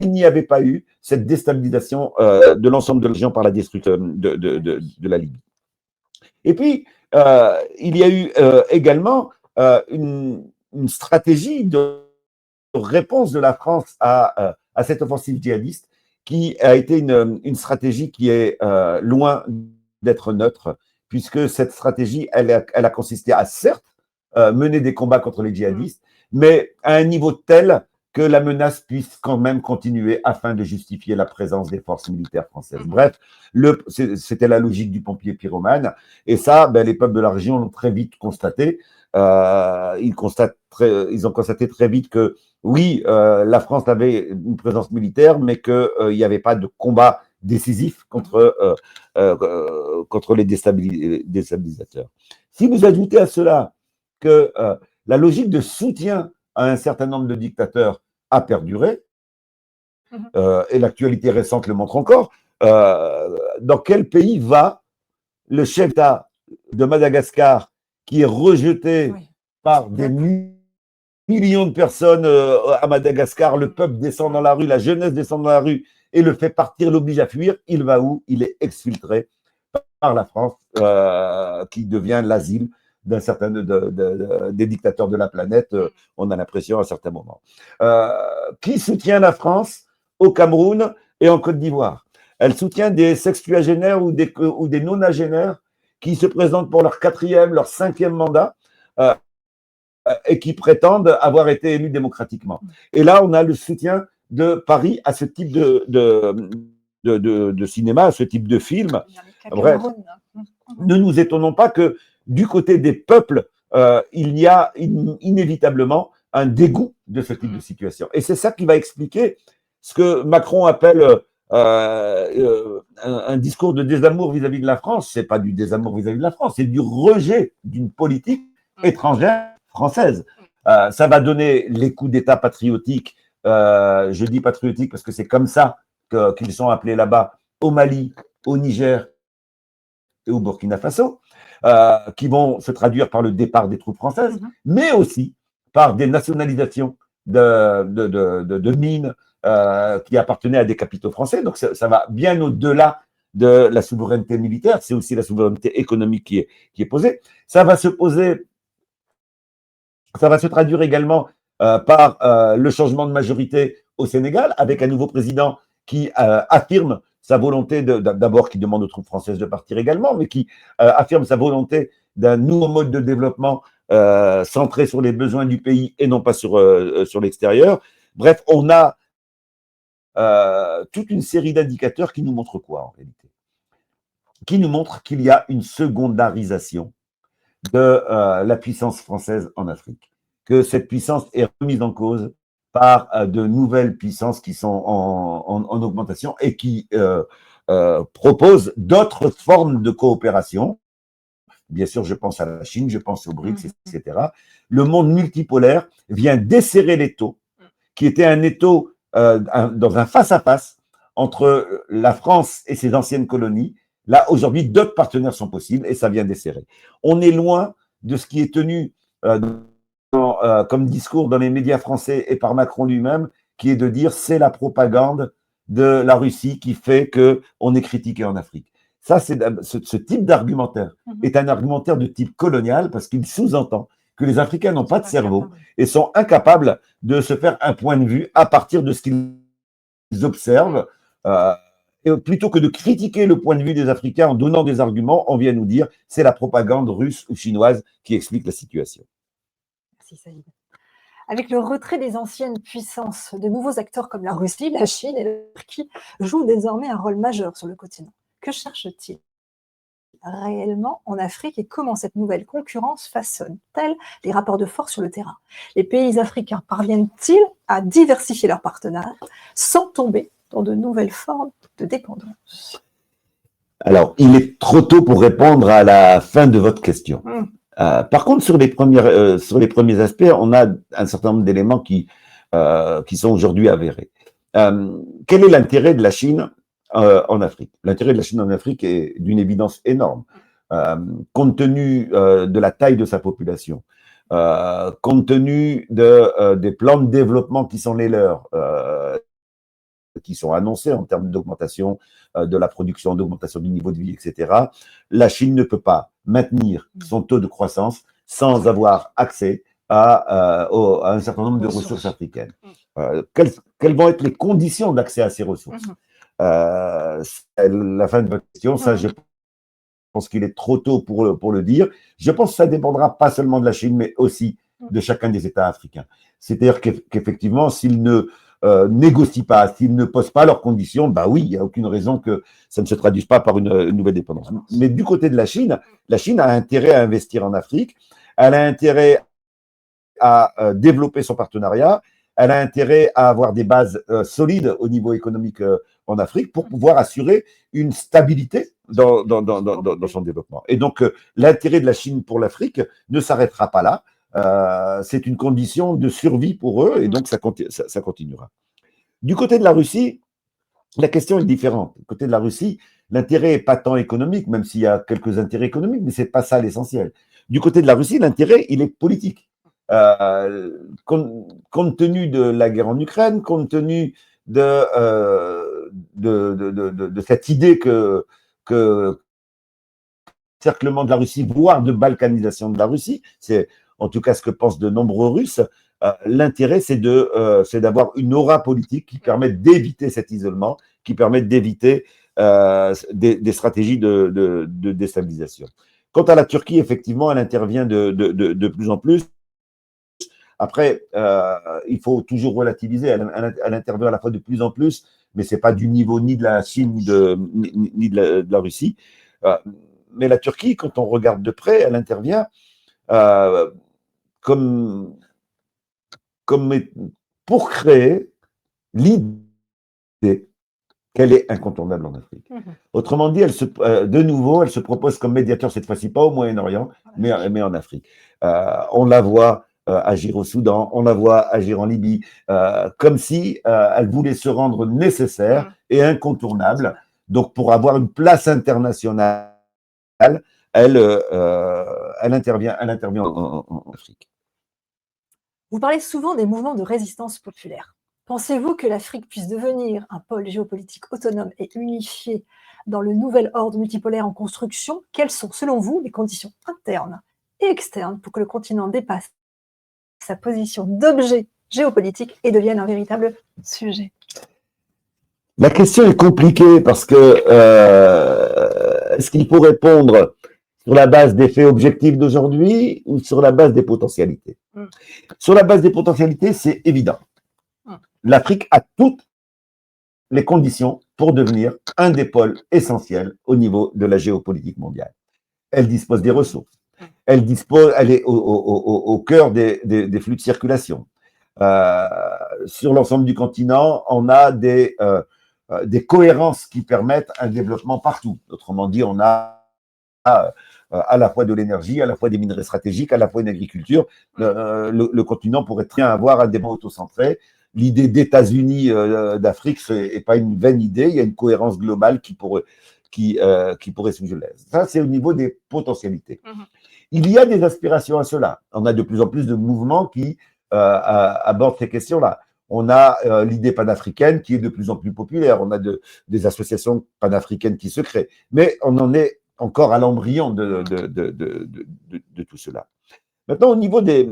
n'y avait pas eu cette déstabilisation de l'ensemble de la région par la destruction de la Libye. Et puis, il y a eu également une stratégie de réponse de la France à cette offensive djihadiste qui a été une stratégie qui est loin d'être neutre, puisque cette stratégie, elle a consisté à certes mener des combats contre les djihadistes, mais à un niveau tel que la menace puisse quand même continuer afin de justifier la présence des forces militaires françaises. Bref, c'était la logique du pompier pyromane, et ça, les peuples de la région l'ont très vite constaté. Ils ont constaté très vite que oui, la France avait une présence militaire, mais qu'il n'y avait pas de combat décisif contre les déstabilisateurs. Si vous ajoutez à cela que la logique de soutien à un certain nombre de dictateurs a perduré, et l'actualité récente le montre encore, dans quel pays va le chef d'État de Madagascar qui est rejeté par des millions de personnes à Madagascar, le peuple descend dans la rue, la jeunesse descend dans la rue et le fait partir, l'oblige à fuir, il va où? Il est exfiltré par la France, qui devient l'asile d'un certain des dictateurs de la planète, on a l'impression à un certain moment. Qui soutient la France au Cameroun et en Côte d'Ivoire? Elle soutient des sextuagénaires ou des nonagénaires qui se présentent pour leur 4e, leur 5e mandat, et qui prétendent avoir été élus démocratiquement. Et là, on a le soutien de Paris à ce type de cinéma, à ce type de film. Bref, ne nous étonnons pas que du côté des peuples, il y a inévitablement un dégoût de ce type de situation. Et c'est ça qui va expliquer ce que Macron appelle un discours de désamour vis-à-vis de la France. C'est pas du désamour vis-à-vis de la France, c'est du rejet d'une politique étrangère française. Ça va donner les coups d'État patriotiques, je dis patriotiques parce que c'est comme ça qu'ils sont appelés là-bas, au Mali, au Niger et au Burkina Faso, qui vont se traduire par le départ des troupes françaises, mais aussi par des nationalisations de mines qui appartenaient à des capitaux français. Donc ça va bien au-delà de la souveraineté militaire, c'est aussi la souveraineté économique qui est posée. Ça va se traduire également par le changement de majorité au Sénégal, avec un nouveau président qui affirme sa volonté, d'abord qui demande aux troupes françaises de partir également, mais qui affirme sa volonté d'un nouveau mode de développement centré sur les besoins du pays et non pas sur l'extérieur. Bref, on a toute une série d'indicateurs qui nous montrent quoi en réalité? Qui nous montrent qu'il y a une secondarisation de la puissance française en Afrique, que cette puissance est remise en cause par de nouvelles puissances qui sont en augmentation et qui proposent d'autres formes de coopération. Bien sûr, je pense à la Chine, je pense aux BRICS, etc. Le monde multipolaire vient desserrer l'étau, qui était un étau dans un face-à-face entre la France et ses anciennes colonies. Là, aujourd'hui, d'autres partenaires sont possibles et ça vient desserrer. On est loin de ce qui est tenu comme discours dans les médias français et par Macron lui-même, qui est de dire c'est la propagande de la Russie qui fait qu'on est critiqué en Afrique. Ça, ce type d'argumentaire est un argumentaire de type colonial parce qu'il sous-entend que les Africains n'ont pas de cerveau et sont incapables de se faire un point de vue à partir de ce qu'ils observent. Et plutôt que de critiquer le point de vue des Africains en donnant des arguments, on vient nous dire c'est la propagande russe ou chinoise qui explique la situation. Merci Saïd. Avec le retrait des anciennes puissances, de nouveaux acteurs comme la Russie, la Chine et la Turquie jouent désormais un rôle majeur sur le continent. Que cherchent-ils réellement en Afrique et comment cette nouvelle concurrence façonne-t-elle les rapports de force sur le terrain? Les pays africains parviennent-ils à diversifier leurs partenaires sans tomber dans de nouvelles formes de dépendance? Alors, il est trop tôt pour répondre à la fin de votre question. Par contre, sur les premiers aspects, on a un certain nombre d'éléments qui sont aujourd'hui avérés. Quel est l'intérêt de la Chine en Afrique? L'intérêt de la Chine en Afrique est d'une évidence énorme. Compte tenu de la taille de sa population, compte tenu des plans de développement qui sont les leurs, qui sont annoncés en termes d'augmentation de la production, d'augmentation du niveau de vie, etc., la Chine ne peut pas maintenir son taux de croissance sans avoir accès à un certain nombre de ressources africaines. Quelles vont être les conditions d'accès à ces ressources? C'est la fin de votre question, ça, je pense qu'il est trop tôt pour le dire. Je pense que ça dépendra pas seulement de la Chine, mais aussi de chacun des États africains. C'est-à-dire qu'effectivement, s'ils ne négocient pas, s'ils ne posent pas leurs conditions, bah oui, il n'y a aucune raison que ça ne se traduise pas par une nouvelle dépendance. Mais du côté de la Chine a intérêt à investir en Afrique, elle a intérêt à développer son partenariat, elle a intérêt à avoir des bases solides au niveau économique en Afrique pour pouvoir assurer une stabilité dans son développement. Et donc, l'intérêt de la Chine pour l'Afrique ne s'arrêtera pas là. C'est une condition de survie pour eux et donc ça continuera. Du côté de la Russie, la question est différente. Du côté de la Russie, l'intérêt n'est pas tant économique, même s'il y a quelques intérêts économiques, mais ce n'est pas ça l'essentiel. Du côté de la Russie, l'intérêt, il est politique. Compte tenu de la guerre en Ukraine, compte tenu de cette idée que cerclement de la Russie, voire de balkanisation de la Russie, c'est en tout cas ce que pensent de nombreux Russes, l'intérêt, c'est d'avoir une aura politique qui permette d'éviter cet isolement, qui permette d'éviter des stratégies de déstabilisation. Quant à la Turquie, effectivement, elle intervient de plus en plus. Après, il faut toujours relativiser. Elle intervient à la fois de plus en plus, mais ce n'est pas du niveau ni de la Chine ni de la Russie. Mais la Turquie, quand on regarde de près, elle intervient comme pour créer l'idée qu'elle est incontournable en Afrique. Autrement dit, de nouveau, elle se propose comme médiateur, cette fois-ci pas au Moyen-Orient, mais en Afrique. On la voit agir au Soudan, on la voit agir en Libye, comme si elle voulait se rendre nécessaire et incontournable. Donc, pour avoir une place internationale, elle intervient en Afrique. Vous parlez souvent des mouvements de résistance populaire. Pensez-vous que l'Afrique puisse devenir un pôle géopolitique autonome et unifié dans le nouvel ordre multipolaire en construction? Quelles sont, selon vous, les conditions internes et externes pour que le continent dépasse sa position d'objet géopolitique et devienne un véritable sujet? La question est compliquée parce que est-ce qu'il faut répondre sur la base des faits objectifs d'aujourd'hui ou sur la base des potentialités? Sur la base des potentialités, c'est évident. L'Afrique a toutes les conditions pour devenir un des pôles essentiels au niveau de la géopolitique mondiale. Elle dispose des ressources. Elle est au cœur des flux de circulation. Sur l'ensemble du continent, on a des cohérences qui permettent un développement partout. Autrement dit, on a à la fois de l'énergie, à la fois des minerais stratégiques, à la fois une agriculture. Le continent pourrait très bien avoir un débat autocentré. L'idée d'États-Unis d'Afrique, ce n'est pas une vaine idée. Il y a une cohérence globale qui pourrait se l'aise. Ça, c'est au niveau des potentialités. Il y a des aspirations à cela. On a de plus en plus de mouvements qui abordent ces questions-là. On a l'idée panafricaine qui est de plus en plus populaire. On a des associations panafricaines qui se créent. Mais on en est encore à l'embryon de tout cela. Maintenant, au niveau des...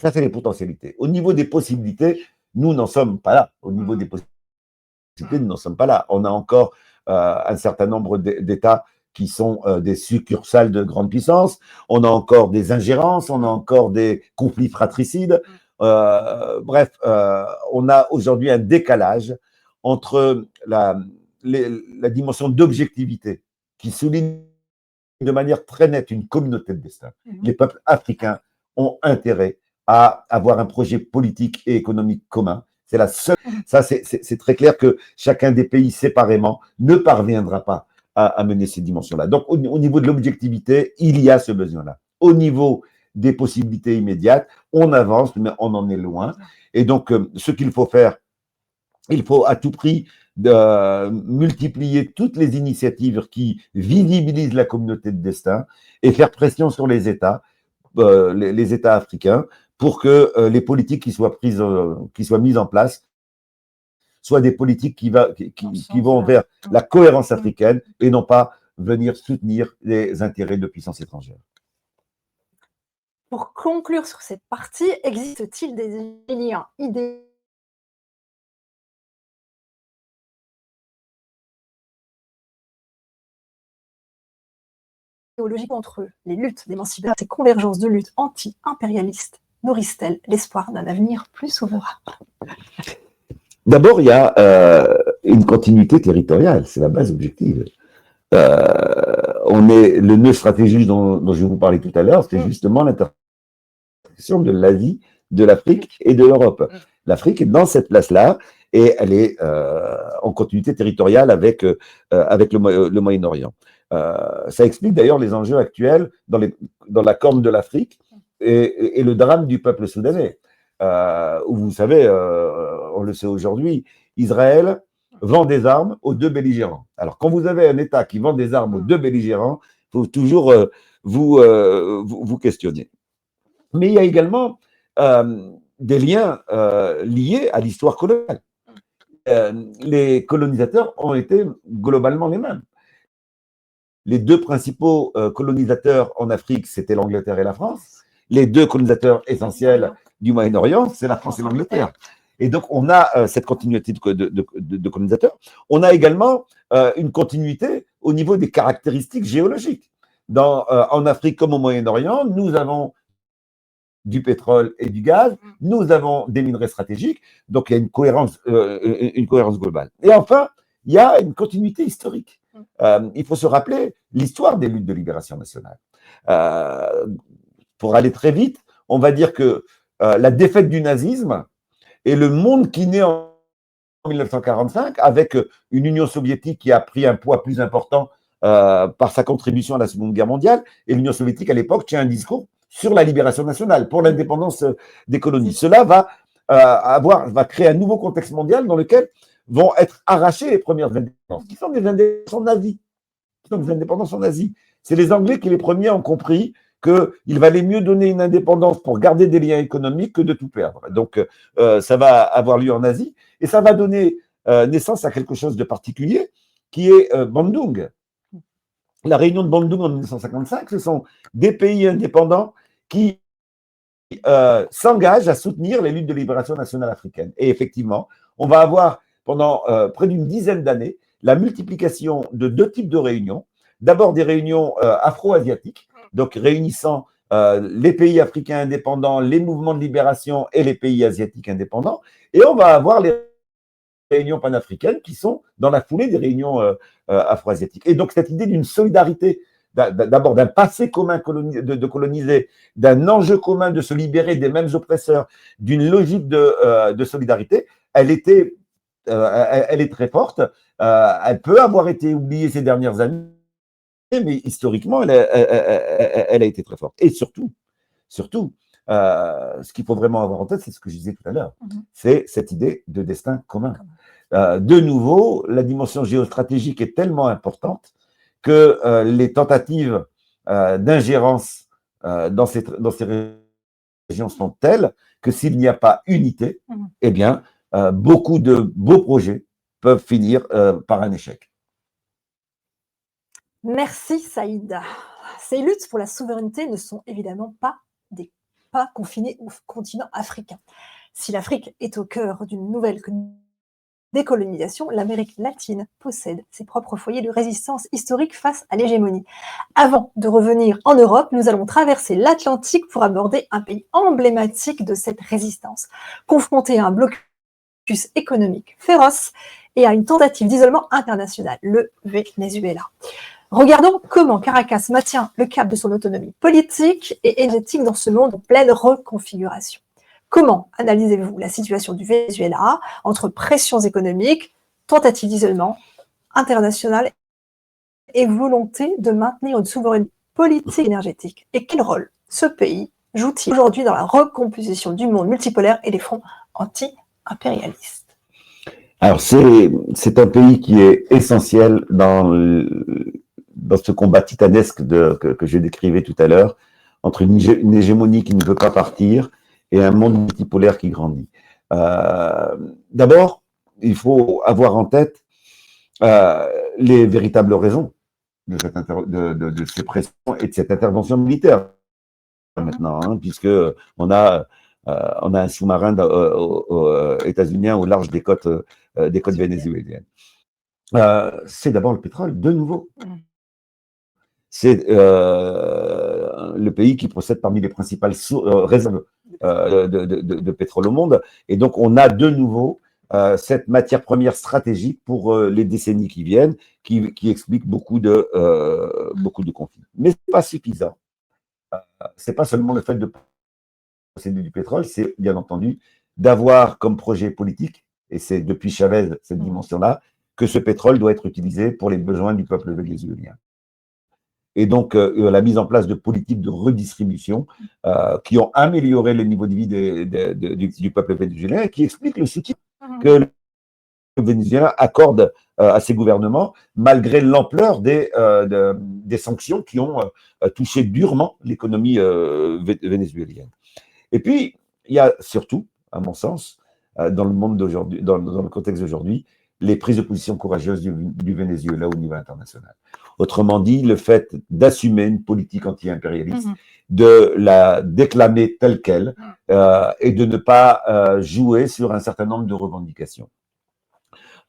Ça, c'est les potentialités. Au niveau des possibilités, nous n'en sommes pas là. Au niveau des possibilités, nous n'en sommes pas là. On a encore un certain nombre d'États qui sont des succursales de grandes puissances. On a encore des ingérences, on a encore des conflits fratricides. Bref, on a aujourd'hui un décalage entre la dimension d'objectivité qui souligne de manière très nette une communauté de destin. Les peuples africains ont intérêt à avoir un projet politique et économique commun. C'est la seule. Ça, c'est très clair que chacun des pays séparément ne parviendra pas à mener ces dimensions-là. Donc, au niveau de l'objectivité, il y a ce besoin-là. Au niveau des possibilités immédiates, on avance, mais on en est loin. Et donc, ce qu'il faut faire, il faut à tout prix multiplier toutes les initiatives qui visibilisent la communauté de destin et faire pression sur les États, les États africains, pour que les politiques qui soient mises en place soient des politiques qui vont vers la cohérence africaine et non pas venir soutenir les intérêts de puissances étrangères. Pour conclure sur cette partie, existe-t-il des liens idéaux idéologique entre eux, les luttes d'émancipation, ces convergences de luttes anti-impérialistes nourrissent-elles l'espoir d'un avenir plus souverain? D'abord, il y a une continuité territoriale, c'est la base objective. Le nœud stratégique dont je vous parlais tout à l'heure, c'est justement l'intersection de l'Asie, de l'Afrique et de l'Europe. L'Afrique est dans cette place-là et elle est en continuité territoriale avec le Moyen-Orient. Ça explique d'ailleurs les enjeux actuels dans la corne de l'Afrique et le drame du peuple soudanais. Où vous savez, on le sait aujourd'hui, Israël vend des armes aux deux belligérants. Alors, quand vous avez un État qui vend des armes aux deux belligérants, il faut toujours vous questionner. Mais il y a également des liens liés à l'histoire coloniale. Les colonisateurs ont été globalement les mêmes. Les deux principaux colonisateurs en Afrique, c'était l'Angleterre et la France. Les deux colonisateurs essentiels du Moyen-Orient, c'est la France et l'Angleterre. Et donc, on a cette continuité de colonisateurs. On a également une continuité au niveau des caractéristiques géologiques. En Afrique comme au Moyen-Orient, nous avons du pétrole et du gaz, nous avons des minerais stratégiques, donc il y a une cohérence globale. Et enfin, il y a une continuité historique. Il faut se rappeler l'histoire des luttes de libération nationale. Pour aller très vite, on va dire que la défaite du nazisme et le monde qui naît en 1945, avec une Union soviétique qui a pris un poids plus important par sa contribution à la Seconde Guerre mondiale, et l'Union soviétique à l'époque tient un discours sur la libération nationale, pour l'indépendance des colonies. Cela va créer un nouveau contexte mondial dans lequel vont être arrachées les premières indépendances, qui sont des indépendances en Asie. C'est les Anglais qui les premiers ont compris qu'il valait mieux donner une indépendance pour garder des liens économiques que de tout perdre. Donc, ça va avoir lieu en Asie, et ça va donner naissance à quelque chose de particulier, qui est Bandung. La réunion de Bandung en 1955, ce sont des pays indépendants qui s'engagent à soutenir les luttes de libération nationale africaine. Et effectivement, on va avoir pendant près d'une dizaine d'années la multiplication de deux types de réunions. D'abord des réunions afro-asiatiques, donc réunissant les pays africains indépendants, les mouvements de libération et les pays asiatiques indépendants. Et on va avoir les réunions panafricaines qui sont dans la foulée des réunions afro-asiatiques. Et donc cette idée d'une solidarité, d'abord d'un passé commun de coloniser, d'un enjeu commun de se libérer des mêmes oppresseurs, d'une logique de solidarité, elle est très forte. Elle peut avoir été oubliée ces dernières années, mais historiquement, elle a été très forte. Et surtout, ce qu'il faut vraiment avoir en tête, c'est ce que je disais tout à l'heure, c'est cette idée de destin commun. De nouveau, la dimension géostratégique est tellement importante que les tentatives d'ingérence dans ces régions sont telles que s'il n'y a pas unité, eh bien, beaucoup de beaux projets peuvent finir par un échec. Merci Saïd. Ces luttes pour la souveraineté ne sont évidemment pas confinées au continent africain. Si l'Afrique est au cœur d'une nouvelle décolonisation, l'Amérique latine possède ses propres foyers de résistance historique face à l'hégémonie. Avant de revenir en Europe, nous allons traverser l'Atlantique pour aborder un pays emblématique de cette résistance, confronté à un blocus économique féroce et à une tentative d'isolement international, le Venezuela. Regardons comment Caracas maintient le cap de son autonomie politique et énergétique dans ce monde en pleine reconfiguration. Comment analysez-vous la situation du Venezuela entre pressions économiques, tentatives d'isolement international et volonté de maintenir une souveraineté politique énergétique? Et quel rôle ce pays joue-t-il aujourd'hui dans la recomposition du monde multipolaire et des fronts anti-impérialistes? Alors, c'est un pays qui est essentiel dans ce combat titanesque que je décrivais tout à l'heure, entre une hégémonie qui ne veut pas partir et un monde multipolaire qui grandit. D'abord, il faut avoir en tête les véritables raisons de ces pressions et de cette intervention militaire maintenant, hein, puisque on a un sous-marin états-unien au large des côtes vénézuéliennes. C'est d'abord le pétrole, de nouveau. c'est le pays qui possède parmi les principales réserves de pétrole au monde. Et donc, on a de nouveau cette matière première stratégique pour les décennies qui viennent, qui explique beaucoup de conflits. Mais ce n'est pas suffisant. Ce n'est pas seulement le fait de posséder du pétrole, c'est bien entendu d'avoir comme projet politique, et c'est depuis Chavez cette dimension-là, que ce pétrole doit être utilisé pour les besoins du peuple vénézuélien. Et donc, la mise en place de politiques de redistribution qui ont amélioré le niveau de vie du peuple vénézuélien et qui expliquent le soutien que le Venezuela accorde à ses gouvernements, malgré l'ampleur des sanctions qui ont touché durement l'économie vénézuélienne. Et puis, il y a surtout, à mon sens, dans le monde d'aujourd'hui, dans le contexte d'aujourd'hui, les prises de position courageuses du Venezuela au niveau international. Autrement dit, le fait d'assumer une politique anti-impérialiste, de la déclamer telle qu'elle et de ne pas jouer sur un certain nombre de revendications.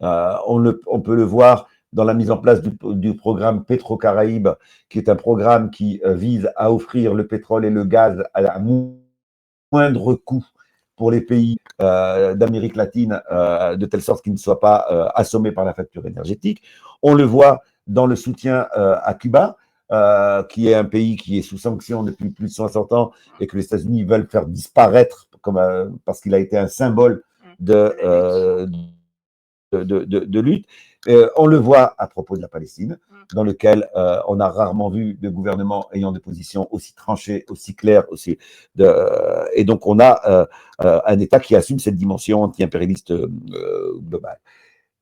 On peut le voir dans la mise en place du programme Pétro-Caraïbes, qui est un programme qui vise à offrir le pétrole et le gaz à moindre coût pour les pays d'Amérique latine, de telle sorte qu'ils ne soient pas assommés par la facture énergétique. On le voit dans le soutien à Cuba, qui est un pays qui est sous sanction depuis plus de 60 ans et que les États-Unis veulent faire disparaître parce qu'il a été un symbole de lutte. On le voit à propos de la Palestine, dans lequel on a rarement vu de gouvernement ayant des positions aussi tranchées, aussi claires, et donc on a un État qui assume cette dimension anti-impérialiste globale.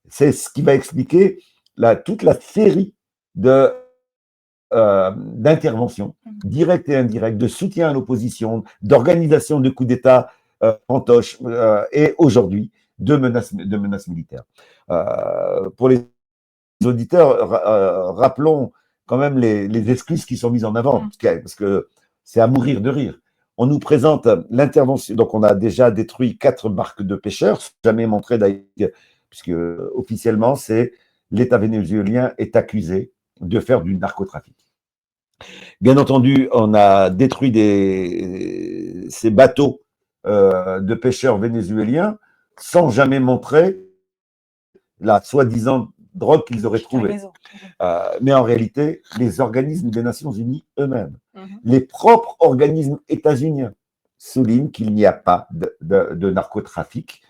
C'est ce qui va expliquer toute la série d'interventions directes et indirectes, de soutien à l'opposition, d'organisation de coups d'État fantoches et aujourd'hui de menaces militaires. Pour les auditeurs, rappelons quand même les excuses qui sont mises en avant, parce que c'est à mourir de rire. On nous présente l'intervention, donc on a déjà détruit 4 barques de pêcheurs, jamais montré d'ailleurs, puisque officiellement, c'est l'État vénézuélien est accusé de faire du narcotrafic. Bien entendu, on a détruit ces bateaux de pêcheurs vénézuéliens sans jamais montrer la soi-disant drogue qu'ils auraient trouvée. Mais en réalité, les organismes des Nations Unies eux-mêmes, les propres organismes états-uniens soulignent qu'il n'y a pas de narcotrafic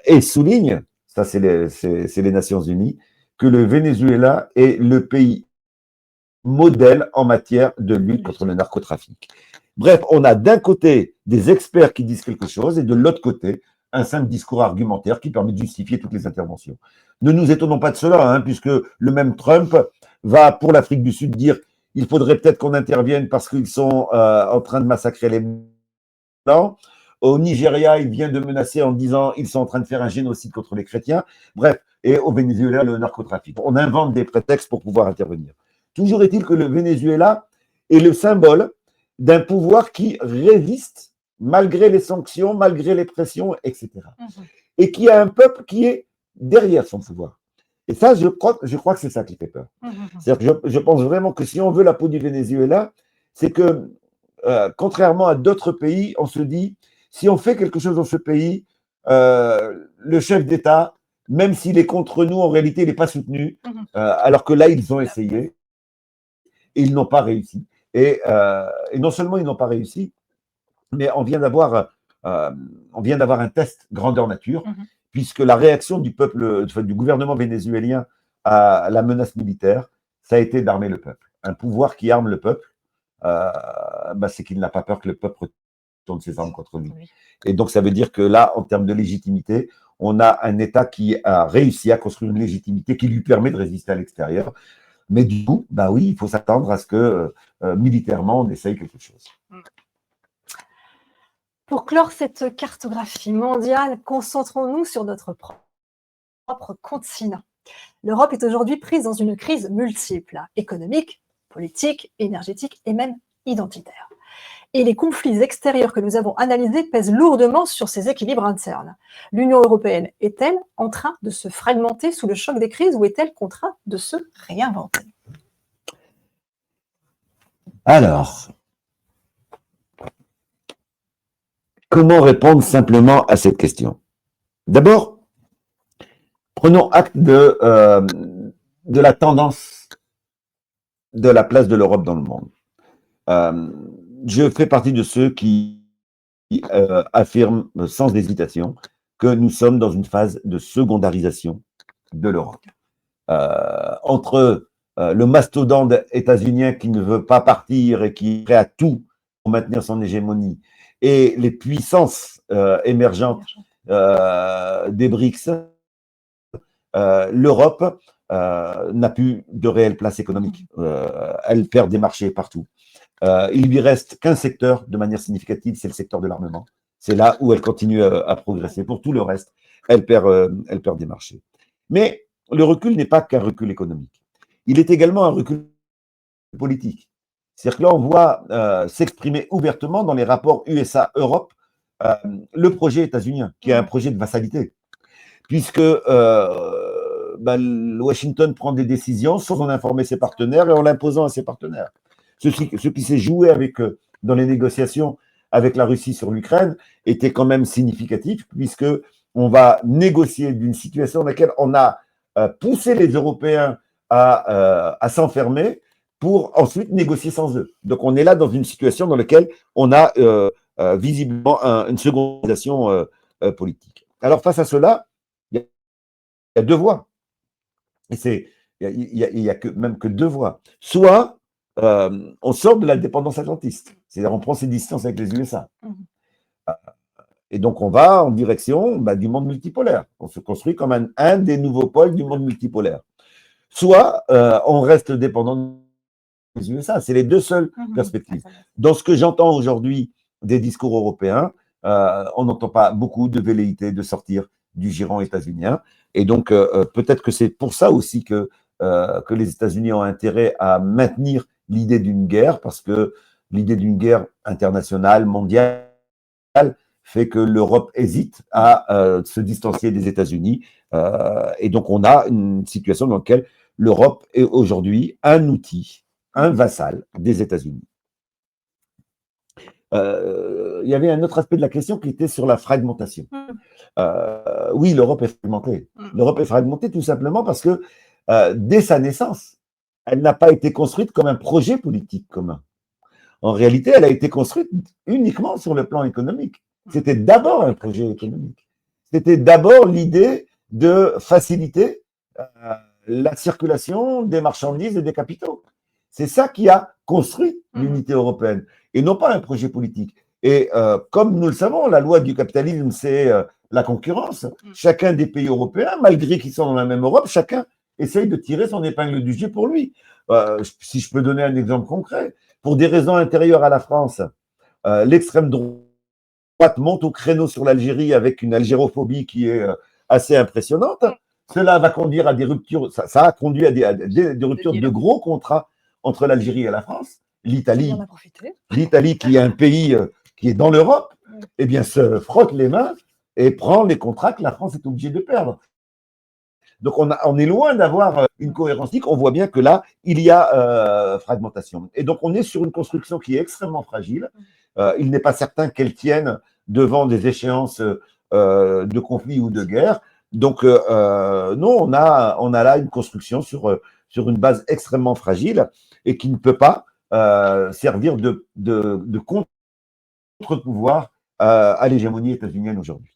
et soulignent, ça c'est les Nations Unies, que le Venezuela est le pays modèle en matière de lutte contre le narcotrafic. Bref, on a d'un côté des experts qui disent quelque chose et de l'autre côté, un simple discours argumentaire qui permet de justifier toutes les interventions. Ne nous étonnons pas de cela, puisque le même Trump va pour l'Afrique du Sud dire il faudrait peut-être qu'on intervienne parce qu'ils sont en train de massacrer les Blancs. Au Nigeria, il vient de menacer en disant ils sont en train de faire un génocide contre les chrétiens. Bref, et au Venezuela, le narcotrafic. On invente des prétextes pour pouvoir intervenir. Toujours est-il que le Venezuela est le symbole d'un pouvoir qui résiste malgré les sanctions, malgré les pressions, etc. Et qui a un peuple qui est derrière son pouvoir. Et ça, je crois que c'est ça qui fait peur. C'est-à-dire que je pense vraiment que si on veut la peau du Venezuela, c'est que, contrairement à d'autres pays, on se dit, si on fait quelque chose dans ce pays, le chef d'État, même s'il est contre nous, en réalité, il n'est pas soutenu, alors que là, ils ont essayé et ils n'ont pas réussi. Et non seulement ils n'ont pas réussi, mais on vient d'avoir un test grandeur nature, puisque la réaction du gouvernement vénézuélien à la menace militaire, ça a été d'armer le peuple. Un pouvoir qui arme le peuple, c'est qu'il n'a pas peur que le peuple retourne ses armes contre lui. Et donc, ça veut dire que là, en termes de légitimité, on a un État qui a réussi à construire une légitimité qui lui permet de résister à l'extérieur. Mais du coup, oui, il faut s'attendre à ce que militairement, on essaye quelque chose. Pour clore cette cartographie mondiale, concentrons-nous sur notre propre continent. L'Europe est aujourd'hui prise dans une crise multiple, économique, politique, énergétique et même identitaire. Et les conflits extérieurs que nous avons analysés pèsent lourdement sur ces équilibres internes. L'Union européenne est-elle en train de se fragmenter sous le choc des crises ou est-elle contrainte de se réinventer ? Alors, comment répondre simplement à cette question? D'abord, prenons acte de la tendance de la place de l'Europe dans le monde. Je fais partie de ceux qui affirment sans hésitation que nous sommes dans une phase de secondarisation de l'Europe. Entre le mastodonte états-unien qui ne veut pas partir et qui est prêt à tout pour maintenir son hégémonie, et les puissances émergentes des BRICS, l'Europe n'a plus de réelle place économique. Elle perd des marchés partout. Il lui reste qu'un secteur de manière significative, c'est le secteur de l'armement. C'est là où elle continue à progresser. Pour tout le reste, elle perd des marchés. Mais le recul n'est pas qu'un recul économique. Il est également un recul politique. C'est-à-dire que là, on voit s'exprimer ouvertement dans les rapports USA-Europe le projet états-unien, qui est un projet de vassalité. Puisque Washington prend des décisions sans en informer ses partenaires et en l'imposant à ses partenaires. Ce qui s'est joué dans les négociations avec la Russie sur l'Ukraine était quand même significatif, puisque on va négocier d'une situation dans laquelle on a poussé les Européens à s'enfermer pour ensuite négocier sans eux. Donc on est là dans une situation dans laquelle on a visiblement une secondisation politique. Alors face à cela, il y a deux voies. Et il y a même que deux voies. Soit on sort de la dépendance atlantiste, c'est-à-dire on prend ses distances avec les USA. Et donc on va en direction du monde multipolaire. On se construit comme un des nouveaux pôles du monde multipolaire. Soit on reste dépendant des USA. C'est les deux seules perspectives. Dans ce que j'entends aujourd'hui des discours européens, on n'entend pas beaucoup de velléité de sortir du giron états-unien. Et donc, peut-être que c'est pour ça aussi que les États-Unis ont intérêt à maintenir l'idée d'une guerre, parce que l'idée d'une guerre internationale, mondiale, fait que l'Europe hésite à se distancier des États-Unis. Et donc, on a une situation dans laquelle l'Europe est aujourd'hui un outil, un vassal des États-Unis. Il y avait un autre aspect de la question qui était sur la fragmentation. Oui, l'Europe est fragmentée. L'Europe est fragmentée tout simplement parce que dès sa naissance, elle n'a pas été construite comme un projet politique commun. En réalité, elle a été construite uniquement sur le plan économique. C'était d'abord un projet économique. C'était d'abord l'idée de faciliter la circulation des marchandises et des capitaux. C'est ça qui a construit l'unité européenne, et non pas un projet politique. Et comme nous le savons, la loi du capitalisme, c'est la concurrence. Chacun des pays européens, malgré qu'ils sont dans la même Europe, chacun essaye de tirer son épingle du jeu pour lui. Si je peux donner un exemple concret, pour des raisons intérieures à la France, l'extrême droite monte au créneau sur l'Algérie avec une algérophobie qui est assez impressionnante. Cela va conduire à des ruptures, ça a conduit à des ruptures de gros contrats entre l'Algérie et la France. L'Italie, qui est un pays qui est dans l'Europe, eh bien, se frotte les mains et prend les contrats que la France est obligée de perdre. Donc, on est loin d'avoir une cohérence. On voit bien que là, il y a fragmentation. Et donc, on est sur une construction qui est extrêmement fragile. Il n'est pas certain qu'elle tienne devant des échéances de conflit ou de guerre. Donc, non, on a là une construction sur une base extrêmement fragile et qui ne peut pas servir de contre-pouvoir à l'hégémonie états-unienne aujourd'hui.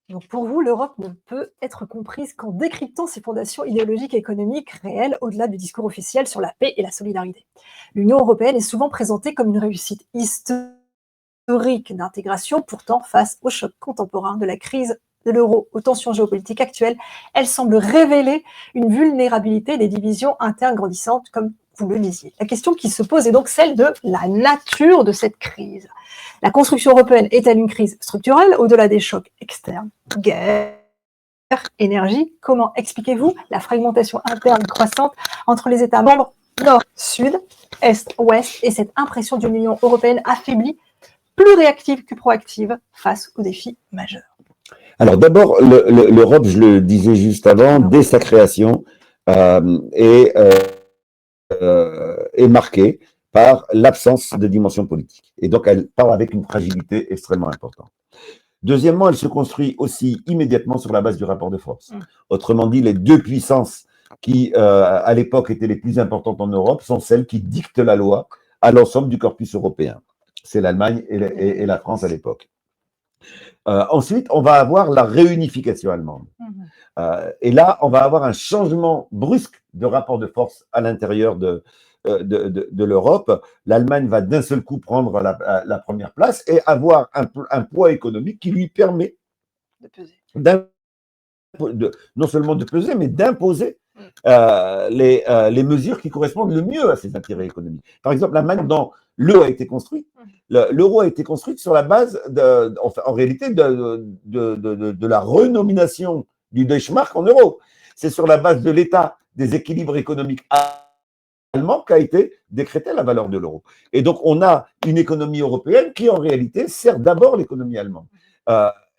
Donc pour vous, l'Europe ne peut être comprise qu'en décryptant ses fondations idéologiques et économiques réelles au-delà du discours officiel sur la paix et la solidarité. L'Union européenne est souvent présentée comme une réussite historique d'intégration, pourtant face au choc contemporain de la crise de l'euro, aux tensions géopolitiques actuelles, elle semble révéler une vulnérabilité des divisions internes grandissantes, comme vous le disiez. La question qui se pose est donc celle de la nature de cette crise. La construction européenne est-elle une crise structurelle au-delà des chocs externes? Guerre, énergie, comment expliquez-vous la fragmentation interne croissante entre les États membres nord, sud, est, ouest et cette impression d'une Union européenne affaiblie, plus réactive que proactive face aux défis majeurs? Alors d'abord, l'Europe, je le disais juste avant, dès sa création, est marquée par l'absence de dimension politique. Et donc, elle part avec une fragilité extrêmement importante. Deuxièmement, elle se construit aussi immédiatement sur la base du rapport de force. Autrement dit, les deux puissances qui, à l'époque, étaient les plus importantes en Europe sont celles qui dictent la loi à l'ensemble du corpus européen. C'est l'Allemagne et la France à l'époque. Ensuite, on va avoir la réunification allemande. Et là, on va avoir un changement brusque de rapport de force à l'intérieur de l'Europe. L'Allemagne va d'un seul coup prendre la première place et avoir un poids économique qui lui permet non seulement de peser, mais d'imposer les mesures qui correspondent le mieux à ses intérêts économiques. Par exemple, l'Allemagne, dont l'euro a été construit, l'euro a été construit sur la base, en réalité, de la renomination du Deutschmark en euro. C'est sur la base de l'état des équilibres économiques allemands qu'a été décrétée la valeur de l'euro. Et donc, on a une économie européenne qui, en réalité, sert d'abord l'économie allemande.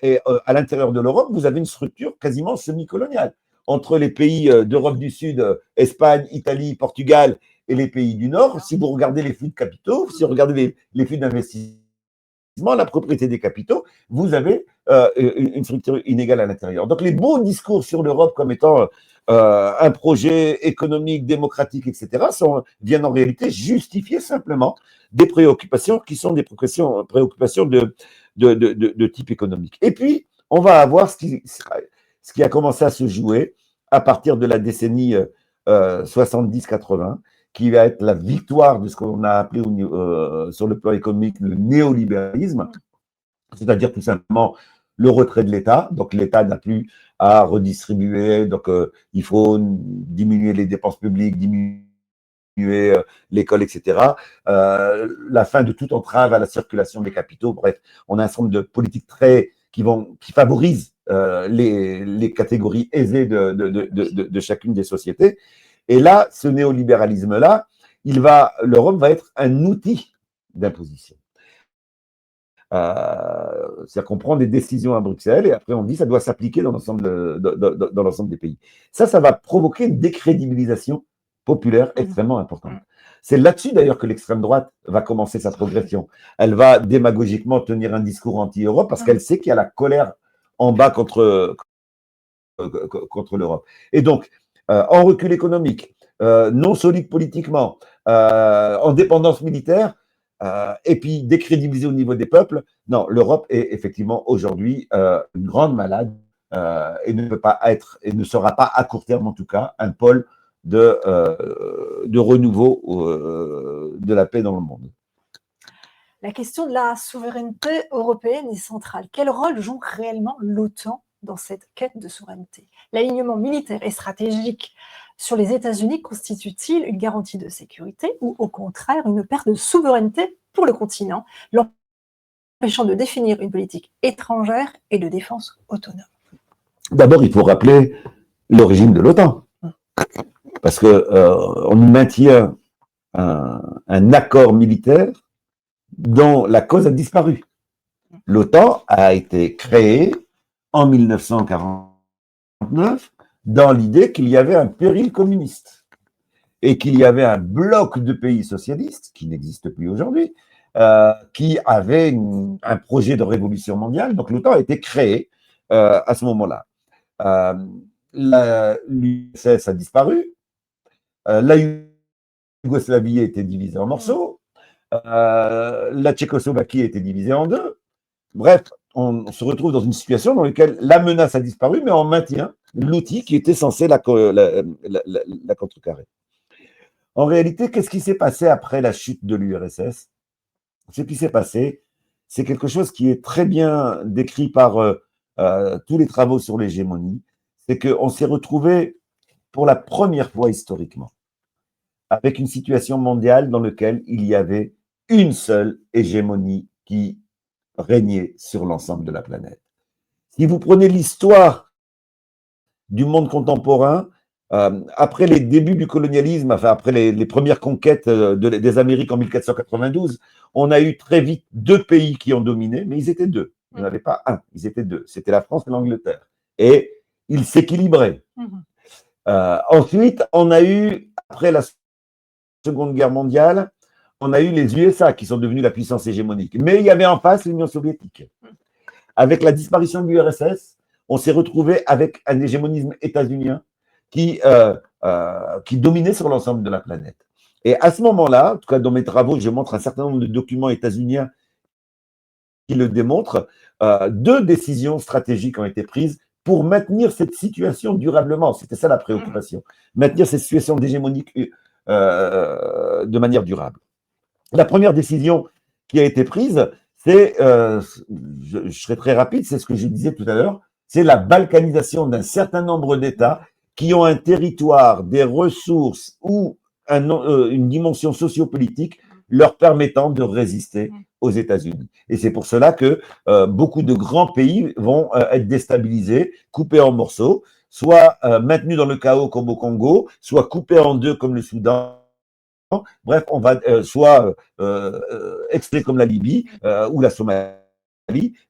Et à l'intérieur de l'Europe, vous avez une structure quasiment semi-coloniale. Entre les pays d'Europe du Sud, Espagne, Italie, Portugal et les pays du Nord, si vous regardez les flux de capitaux, si vous regardez les flux d'investissement, la propriété des capitaux, vous avez une structure inégale à l'intérieur. Donc les beaux discours sur l'Europe comme étant un projet économique, démocratique, etc., viennent en réalité justifier simplement des préoccupations qui sont des préoccupations de type économique. Et puis, on va avoir ce qui a commencé à se jouer à partir de la décennie 70-80, qui va être la victoire de ce qu'on a appelé sur le plan économique le néolibéralisme, c'est-à-dire tout simplement le retrait de l'État. Donc l'État n'a plus à redistribuer, donc il faut diminuer les dépenses publiques, diminuer l'école, etc. La fin de toute entrave à la circulation des capitaux. Bref, on a un certain nombre de politiques qui favorisent les catégories aisées de chacune des sociétés. Et là, ce néolibéralisme-là, l'Europe va être un outil d'imposition. C'est-à-dire qu'on prend des décisions à Bruxelles et après on dit que ça doit s'appliquer dans l'ensemble des pays. Ça va provoquer une décrédibilisation populaire extrêmement importante. C'est là-dessus d'ailleurs que l'extrême droite va commencer sa progression. Elle va démagogiquement tenir un discours anti-Europe parce qu'elle sait qu'il y a la colère en bas contre l'Europe. Et donc, en recul économique, non solide politiquement, en dépendance militaire, et puis décrédibilisée au niveau des peuples, non, l'Europe est effectivement aujourd'hui une grande malade et ne peut pas être, et ne sera pas à court terme en tout cas, un pôle de renouveau de la paix dans le monde. La question de la souveraineté européenne est centrale. Quel rôle joue réellement l'OTAN dans cette quête de souveraineté? L'alignement militaire et stratégique sur les États-Unis constitue-t-il une garantie de sécurité ou au contraire une perte de souveraineté pour le continent, l'empêchant de définir une politique étrangère et de défense autonome? D'abord, il faut rappeler l'origine de l'OTAN. Parce qu'on maintient un accord militaire dont la cause a disparu. L'OTAN a été créée en 1949 dans l'idée qu'il y avait un péril communiste et qu'il y avait un bloc de pays socialistes, qui n'existe plus aujourd'hui, qui avait un projet de révolution mondiale. Donc l'OTAN a été créée à ce moment-là. L'URSS a disparu, la Yougoslavie a été divisée en morceaux, la Tchécoslovaquie a été divisée en deux. Bref, on se retrouve dans une situation dans laquelle la menace a disparu, mais on maintient l'outil qui était censé la contrecarrer. En réalité, qu'est-ce qui s'est passé après la chute de l'URSS? Ce qui s'est passé, c'est quelque chose qui est très bien décrit par tous les travaux sur l'hégémonie, c'est qu'on s'est retrouvé pour la première fois historiquement avec une situation mondiale dans laquelle il y avait une seule hégémonie qui régnait sur l'ensemble de la planète. Si vous prenez l'histoire du monde contemporain, après les débuts du colonialisme, enfin après les premières conquêtes des Amériques en 1492, on a eu très vite deux pays qui ont dominé, mais ils étaient deux. Il n'y en avait pas un, ils étaient deux. C'était la France et l'Angleterre. Et ils s'équilibraient. Ensuite, on a eu, après la Seconde Guerre mondiale, on a eu les USA qui sont devenus la puissance hégémonique. Mais il y avait en face l'Union soviétique. Avec la disparition de l'URSS, on s'est retrouvé avec un hégémonisme états-unien qui dominait sur l'ensemble de la planète. Et à ce moment-là, en tout cas dans mes travaux, je montre un certain nombre de documents états-uniens qui le démontrent. Deux décisions stratégiques ont été prises pour maintenir cette situation durablement. C'était ça la préoccupation. Maintenir cette situation d'hégémonique de manière durable. La première décision qui a été prise, c'est, je serai très rapide, c'est ce que je disais tout à l'heure, c'est la balkanisation d'un certain nombre d'États qui ont un territoire, des ressources ou une dimension sociopolitique leur permettant de résister aux États-Unis. Et c'est pour cela que beaucoup de grands pays vont être déstabilisés, coupés en morceaux, soit maintenus dans le chaos comme au Congo, soit coupés en deux comme le Soudan. Bref, on va soit extrait comme la Libye ou la Somalie.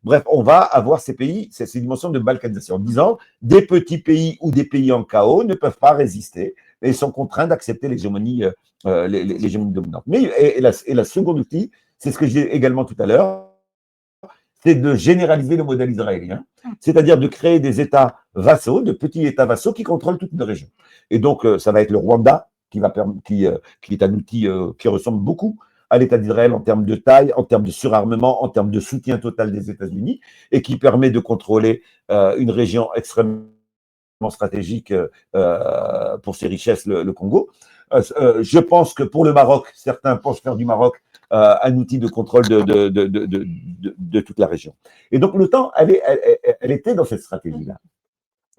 Bref, on va avoir ces pays, ces dimensions de balkanisation, en disant des petits pays ou des pays en chaos ne peuvent pas résister et sont contraints d'accepter l'hégémonie dominante. Mais et la seconde outil, c'est ce que j'ai également tout à l'heure, c'est de généraliser le modèle israélien, c'est-à-dire de créer des États vassaux, de petits États vassaux qui contrôlent toute une région. Et donc, ça va être le Rwanda, qui est un outil qui ressemble beaucoup à l'État d'Israël en termes de taille, en termes de surarmement, en termes de soutien total des États-Unis, et qui permet de contrôler une région extrêmement stratégique pour ses richesses, le Congo. Je pense que pour le Maroc, certains pensent faire du Maroc un outil de contrôle de toute la région. Et donc l'OTAN, elle était dans cette stratégie-là.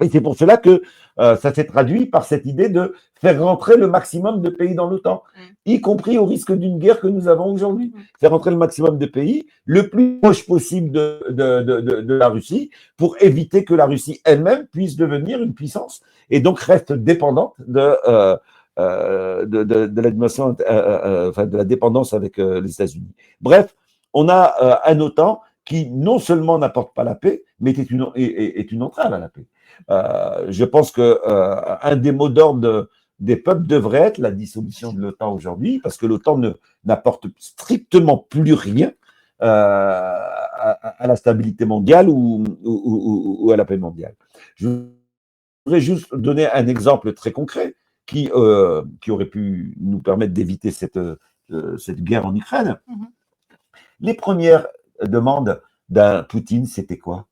Et c'est pour cela que ça s'est traduit par cette idée de faire rentrer le maximum de pays dans l'OTAN, y compris au risque d'une guerre que nous avons aujourd'hui. Faire rentrer le maximum de pays le plus proche possible de la Russie pour éviter que la Russie elle-même puisse devenir une puissance et donc reste dépendante de la dimension, de la dépendance avec les États-Unis. Bref, on a un OTAN qui non seulement n'apporte pas la paix, mais est une entrave à la paix. Je pense que un des mots d'ordre des peuples devrait être la dissolution de l'OTAN aujourd'hui, parce que l'OTAN n'apporte strictement plus rien à la stabilité mondiale ou à la paix mondiale. Je voudrais juste donner un exemple très concret qui aurait pu nous permettre d'éviter cette guerre en Ukraine. Les premières demandes d'un Poutine, c'était quoi?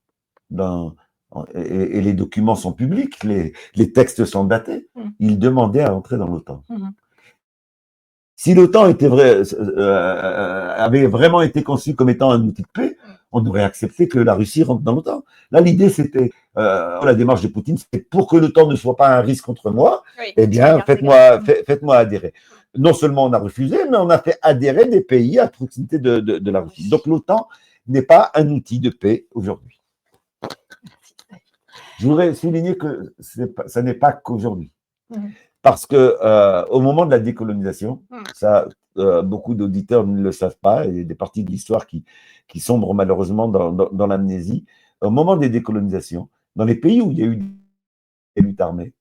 Et les documents sont publics, les textes sont datés. Il demandait à entrer dans l'OTAN. Si l'OTAN avait vraiment été conçu comme étant un outil de paix, on aurait accepté que la Russie rentre dans l'OTAN. Là, l'idée, c'était, la démarche de Poutine, c'était pour que l'OTAN ne soit pas un risque contre moi, eh bien, faites-moi adhérer. Non seulement on a refusé, mais on a fait adhérer des pays à proximité de la Russie. Donc l'OTAN n'est pas un outil de paix aujourd'hui. Je voudrais souligner que ça n'est pas qu'aujourd'hui. Parce que au moment de la décolonisation, ça, beaucoup d'auditeurs ne le savent pas, et il y a des parties de l'histoire qui sombrent malheureusement dans l'amnésie. Au moment des décolonisations, dans les pays où il y a eu des luttes armées,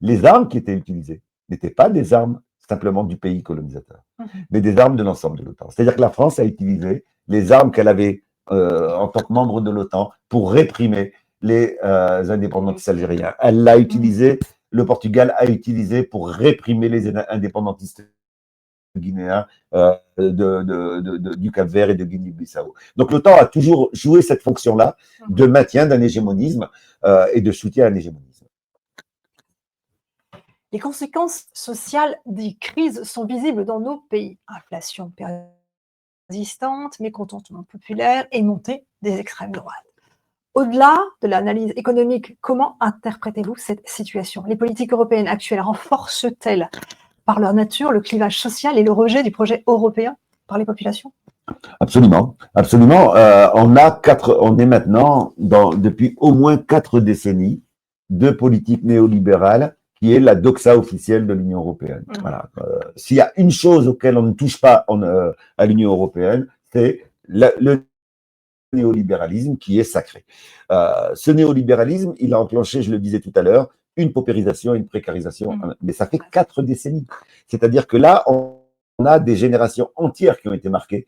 les armes qui étaient utilisées n'étaient pas des armes simplement du pays colonisateur, mais des armes de l'ensemble de l'OTAN. C'est-à-dire que la France a utilisé les armes qu'elle avait en tant que membre de l'OTAN pour réprimer les indépendantistes algériens. Elle l'a utilisé, le Portugal a utilisé pour réprimer les indépendantistes guinéens du Cap-Vert et de Guinée-Bissau. Donc l'OTAN a toujours joué cette fonction-là de maintien d'un hégémonisme et de soutien à l'hégémonisme. Les conséquences sociales des crises sont visibles dans nos pays. Inflation persistante, mécontentement populaire et montée des extrêmes droites. Au-delà de l'analyse économique, comment interprétez-vous cette situation? Les politiques européennes actuelles renforcent-elles par leur nature le clivage social et le rejet du projet européen par les populations? Absolument, absolument. On est maintenant depuis au moins 4 décennies de politique néolibérale qui est la doxa officielle de l'Union européenne. Voilà. S'il y a une chose auquel on ne touche pas à l'Union européenne, c'est le néolibéralisme qui est sacré. Ce néolibéralisme, il a enclenché, je le disais tout à l'heure, une paupérisation et une précarisation, mais ça fait 4 décennies. C'est-à-dire que là, on on a des générations entières qui ont été marquées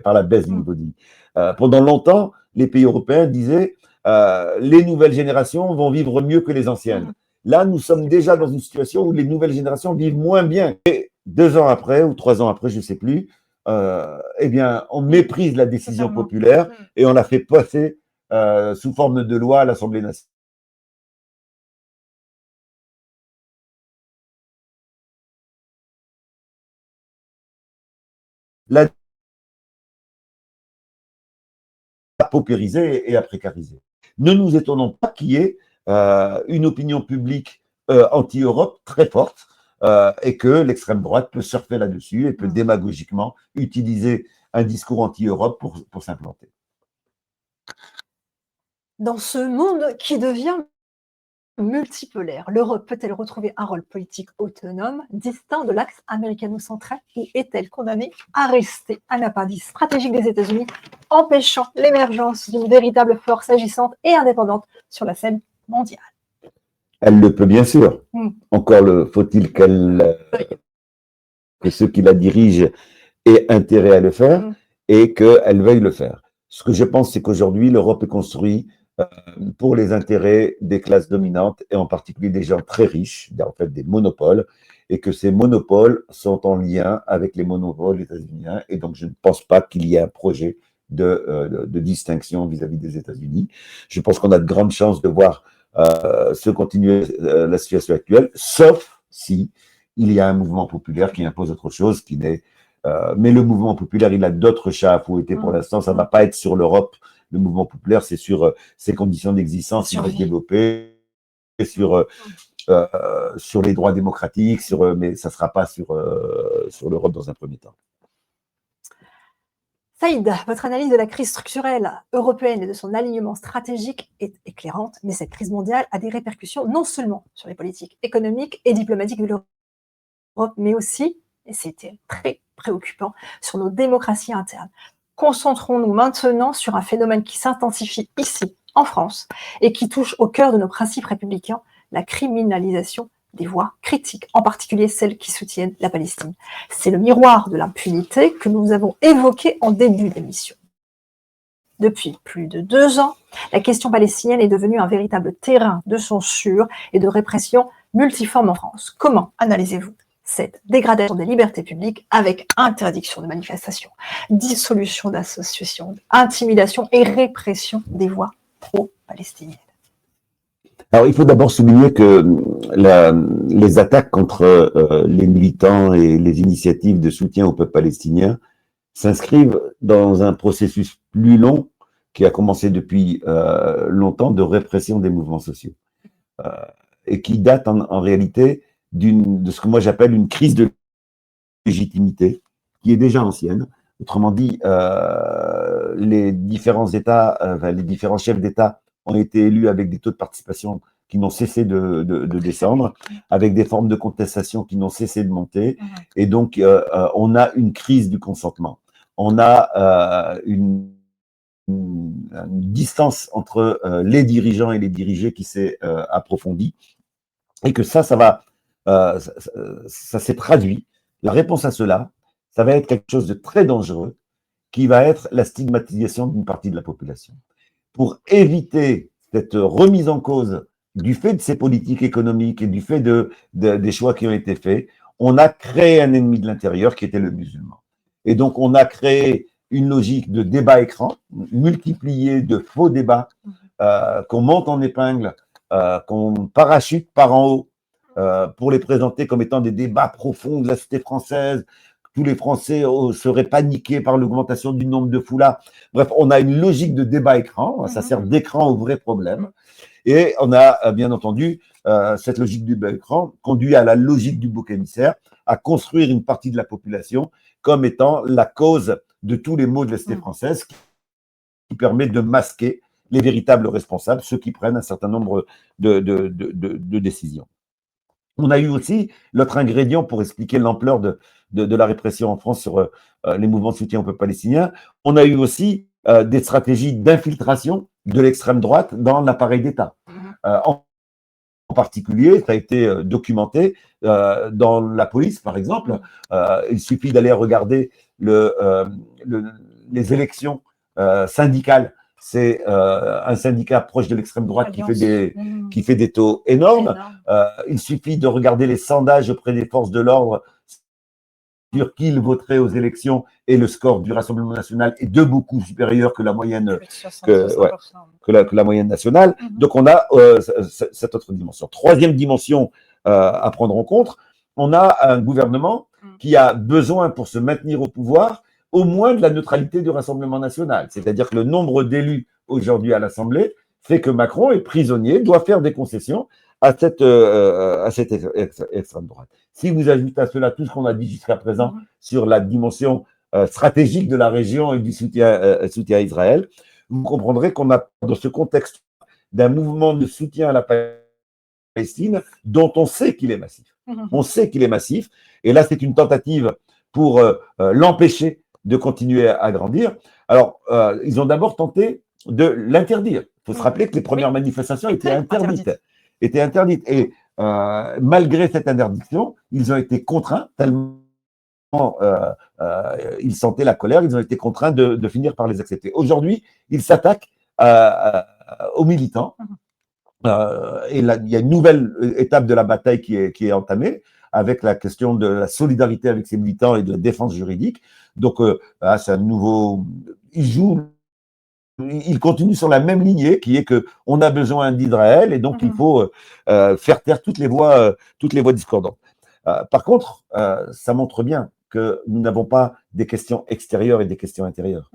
par la baisse du niveau de vie. Pendant longtemps, les pays européens disaient les nouvelles générations vont vivre mieux que les anciennes. Là, nous sommes déjà dans une situation où les nouvelles générations vivent moins bien. Et 2 ans après ou 3 ans après, je ne sais plus, eh bien, on méprise la décision populaire et on la fait passer sous forme de loi à l'Assemblée nationale. La paupériser et à précariser. Ne nous étonnons pas qu'il y ait une opinion publique anti-Europe très forte et que l'extrême droite peut surfer là-dessus et peut démagogiquement utiliser un discours anti-Europe pour s'implanter. Dans ce monde qui devient multipolaire, l'Europe peut-elle retrouver un rôle politique autonome, distinct de l'axe américano-central, ou est-elle condamnée à rester un appendice stratégique des États-Unis, empêchant l'émergence d'une véritable force agissante et indépendante sur la scène mondiale? Elle le peut bien sûr. Encore faut-il que ceux qui la dirigent aient intérêt à le faire et qu'elle veuille le faire. Ce que je pense, c'est qu'aujourd'hui, l'Europe est construite pour les intérêts des classes dominantes et en particulier des gens très riches, en fait des monopoles, et que ces monopoles sont en lien avec les monopoles états-uniens. Et donc, je ne pense pas qu'il y ait un projet de distinction vis-à-vis des États-Unis. Je pense qu'on a de grandes chances de voir se continuer la situation actuelle, sauf si il y a un mouvement populaire qui impose autre chose, qui n'est mais le mouvement populaire, il a d'autres chats à fouetter pour l'instant. Ça ne va pas être sur l'Europe. Le mouvement populaire, c'est sur ses conditions d'existence qu'il veut développer, sur les droits démocratiques, mais ça ne sera pas sur l'Europe dans un premier temps. Saïd, votre analyse de la crise structurelle européenne et de son alignement stratégique est éclairante, mais cette crise mondiale a des répercussions non seulement sur les politiques économiques et diplomatiques de l'Europe, mais aussi, et c'était très préoccupant, sur nos démocraties internes. Concentrons-nous maintenant sur un phénomène qui s'intensifie ici, en France, et qui touche au cœur de nos principes républicains, la criminalisation des voix critiques, en particulier celles qui soutiennent la Palestine. C'est le miroir de l'impunité que nous avons évoqué en début d'émission. Depuis plus de 2 ans, la question palestinienne est devenue un véritable terrain de censure et de répression multiforme en France. Comment analysez-vous cette dégradation des libertés publiques avec interdiction de manifestation, dissolution d'associations, intimidation et répression des voix pro-palestiniennes? Alors, il faut d'abord souligner que les attaques contre les militants et les initiatives de soutien au peuple palestinien s'inscrivent dans un processus plus long qui a commencé depuis longtemps de répression des mouvements sociaux et qui date en réalité de ce que moi j'appelle une crise de légitimité qui est déjà ancienne. Autrement dit, les différents États, les différents chefs d'État ont été élus avec des taux de participation qui n'ont cessé de descendre, avec des formes de contestation qui n'ont cessé de monter. Et donc, on a une crise du consentement. On a une distance entre les dirigeants et les dirigés qui s'est approfondie. Et que ça s'est traduit. La réponse à cela, ça va être quelque chose de très dangereux, qui va être la stigmatisation d'une partie de la population. Pour éviter cette remise en cause du fait de ces politiques économiques et du fait des choix qui ont été faits, on a créé un ennemi de l'intérieur qui était le musulman. Et donc, on a créé une logique de débat-écran, multipliée de faux débats, qu'on monte en épingle, qu'on parachute par en haut, pour les présenter comme étant des débats profonds de la cité française. Tous les Français seraient paniqués par l'augmentation du nombre de foulards. Bref, on a une logique de débat-écran, ça sert d'écran au vrai problème. Et on a, bien entendu, cette logique du débat-écran conduit à la logique du bouc émissaire, à construire une partie de la population comme étant la cause de tous les maux de la cité française, qui permet de masquer les véritables responsables, ceux qui prennent un certain nombre de décisions. On a eu aussi l'autre ingrédient pour expliquer l'ampleur de la répression en France sur les mouvements de soutien au peuple palestinien. On a eu aussi des stratégies d'infiltration de l'extrême droite dans l'appareil d'État. En En particulier, ça a été documenté dans la police, par exemple. Il suffit d'aller regarder les élections syndicales. C'est un syndicat proche de l'extrême droite qui fait des taux énormes. Il suffit de regarder les sondages auprès des forces de l'ordre sur qui il voterait aux élections et le score du Rassemblement national est de beaucoup supérieur que la moyenne, que la moyenne nationale. Donc on a cette autre dimension. Troisième dimension à prendre en compte, on a un gouvernement qui a besoin pour se maintenir au pouvoir au moins de la neutralité du Rassemblement national. C'est-à-dire que le nombre d'élus aujourd'hui à l'Assemblée fait que Macron est prisonnier, doit faire des concessions à cette extrême droite. Si vous ajoutez à cela tout ce qu'on a dit jusqu'à présent sur la dimension stratégique de la région et du soutien à Israël, vous comprendrez qu'on a dans ce contexte d'un mouvement de soutien à la Palestine dont on sait qu'il est massif. On sait qu'il est massif, et là c'est une tentative pour l'empêcher de continuer à grandir. Alors, ils ont d'abord tenté de l'interdire. Il faut se rappeler que les premières manifestations étaient interdites. Et malgré cette interdiction, ils ont été contraints, tellement ils sentaient la colère, ils ont été contraints de finir par les accepter. Aujourd'hui, ils s'attaquent aux militants. Et là, il y a une nouvelle étape de la bataille qui est entamée avec la question de la solidarité avec ces militants et de la défense juridique. Donc, c'est un nouveau... Il continue sur la même lignée qui est que on a besoin d'Israël et donc il faut faire taire toutes les voix discordantes. Par contre, ça montre bien que nous n'avons pas des questions extérieures et des questions intérieures.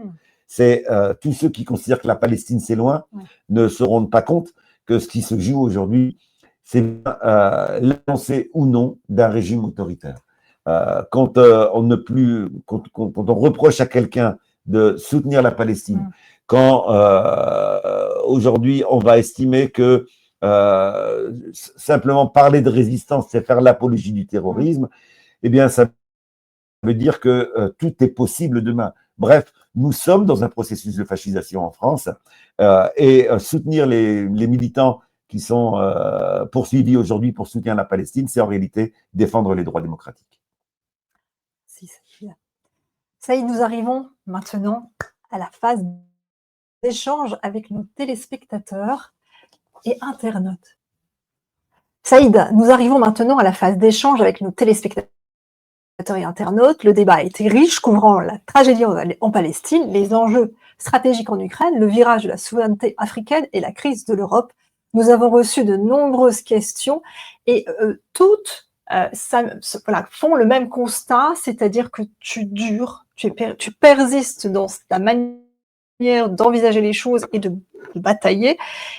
C'est tous ceux qui considèrent que la Palestine c'est loin ne se rendent pas compte que ce qui se joue aujourd'hui, c'est l'annoncé ou non d'un régime autoritaire. Quand on reproche à quelqu'un de soutenir la Palestine, quand aujourd'hui on va estimer que simplement parler de résistance, c'est faire l'apologie du terrorisme, eh bien ça veut dire que tout est possible demain. Bref, nous sommes dans un processus de fascisation en France et soutenir les militants qui sont poursuivis aujourd'hui pour soutenir la Palestine, c'est en réalité défendre les droits démocratiques. Saïd, nous arrivons maintenant à la phase d'échange avec nos téléspectateurs et internautes. Saïd, nous arrivons maintenant à la phase d'échange avec nos téléspectateurs et internautes. Le débat a été riche, couvrant la tragédie en Palestine, les enjeux stratégiques en Ukraine, le virage de la souveraineté africaine et la crise de l'Europe. Nous avons reçu de nombreuses questions et toutes font le même constat, c'est-à-dire que tu dures, tu persistes dans ta manière d'envisager les choses et de batailler.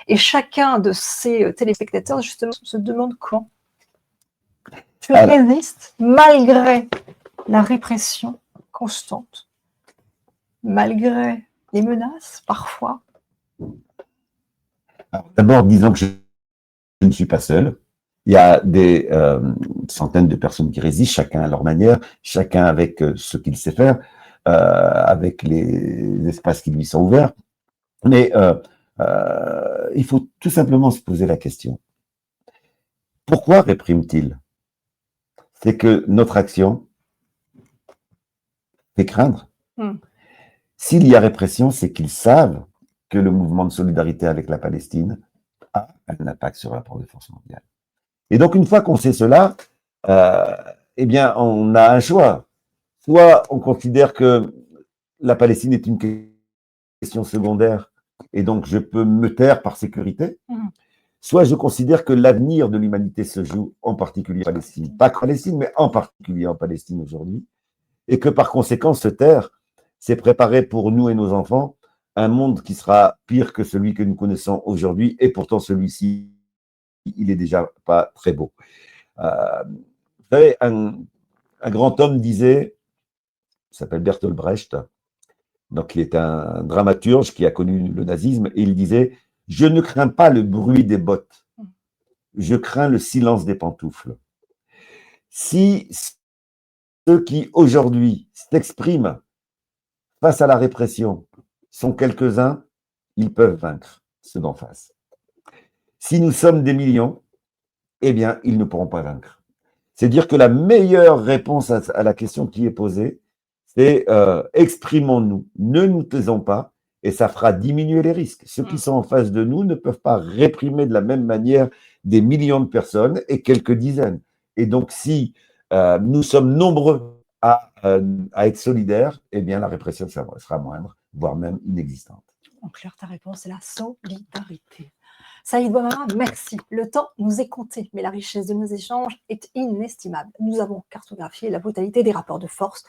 Et chacun de ces téléspectateurs, justement, se demande comment tu résistes malgré la répression constante, malgré les menaces, parfois. D'abord, disons que je ne suis pas seul. Il y a des centaines de personnes qui résistent, chacun à leur manière, chacun avec ce qu'il sait faire, avec les espaces qui lui sont ouverts. Mais il faut tout simplement se poser la question. Pourquoi répriment-ils? C'est que notre action fait craindre. S'il y a répression, c'est qu'ils savent que le mouvement de solidarité avec la Palestine a un impact sur le rapport de force mondiale. Et donc, une fois qu'on sait cela, eh bien, on a un choix. Soit on considère que la Palestine est une question secondaire et donc je peux me taire par sécurité, soit je considère que l'avenir de l'humanité se joue en particulier en Palestine. Pas qu'en Palestine, mais en particulier en Palestine aujourd'hui. Et que par conséquent, se taire, c'est préparer pour nous et nos enfants un monde qui sera pire que celui que nous connaissons aujourd'hui. Et pourtant, celui-ci, il est déjà pas très beau. Vous savez, un grand homme disait, il s'appelle Bertolt Brecht, donc il est un dramaturge qui a connu le nazisme, et il disait « Je ne crains pas le bruit des bottes, je crains le silence des pantoufles. » Si ceux qui aujourd'hui s'expriment face à la répression sont quelques-uns, ils peuvent vaincre ceux d'en face. Si nous sommes des millions, eh bien, ils ne pourront pas vaincre. C'est dire que la meilleure réponse à la question qui est posée, c'est exprimons-nous, ne nous taisons pas, et ça fera diminuer les risques. Ceux qui sont en face de nous ne peuvent pas réprimer de la même manière des millions de personnes et quelques dizaines. Et donc, si nous sommes nombreux à être solidaires, eh bien, la répression sera moindre, voire même inexistante. En clair, ta réponse est la solidarité. Saïd Bouamama, merci. Le temps nous est compté, mais la richesse de nos échanges est inestimable. Nous avons cartographié la brutalité des rapports de force,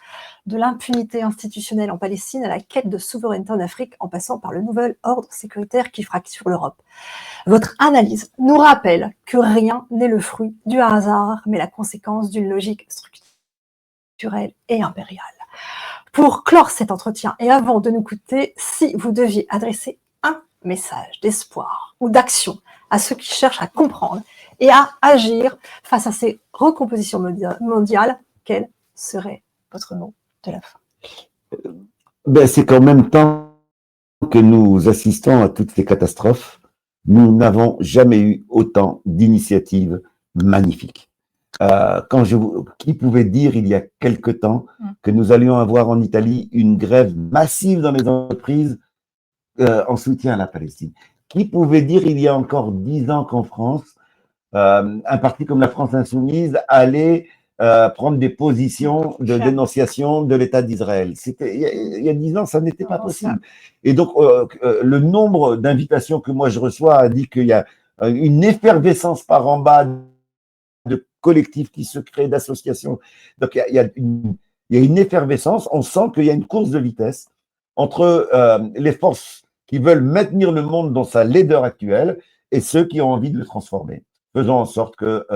de l'impunité institutionnelle en Palestine à la quête de souveraineté en Afrique, en passant par le nouvel ordre sécuritaire qui fracture l'Europe. Votre analyse nous rappelle que rien n'est le fruit du hasard, mais la conséquence d'une logique structurelle et impériale. Pour clore cet entretien et avant de nous quitter, si vous deviez adresser un message d'espoir ou d'action à ceux qui cherchent à comprendre et à agir face à ces recompositions mondiales, quel serait votre mot de la fin? C'est qu'en même temps que nous assistons à toutes ces catastrophes, nous n'avons jamais eu autant d'initiatives magnifiques. Qui pouvait dire il y a quelque temps que nous allions avoir en Italie une grève massive dans les entreprises en soutien à la Palestine? Qui pouvait dire il y a encore 10 ans qu'en France, un parti comme la France Insoumise allait prendre des positions de dénonciation de l'État d'Israël? Il y a 10 ans, ça n'était pas possible. Et donc, le nombre d'invitations que moi je reçois a dit qu'il y a une effervescence par en bas de collectifs qui se créent, d'associations. Donc, il y a une effervescence. On sent qu'il y a une course de vitesse entre les forces qui veulent maintenir le monde dans sa laideur actuelle et ceux qui ont envie de le transformer. Faisons en sorte que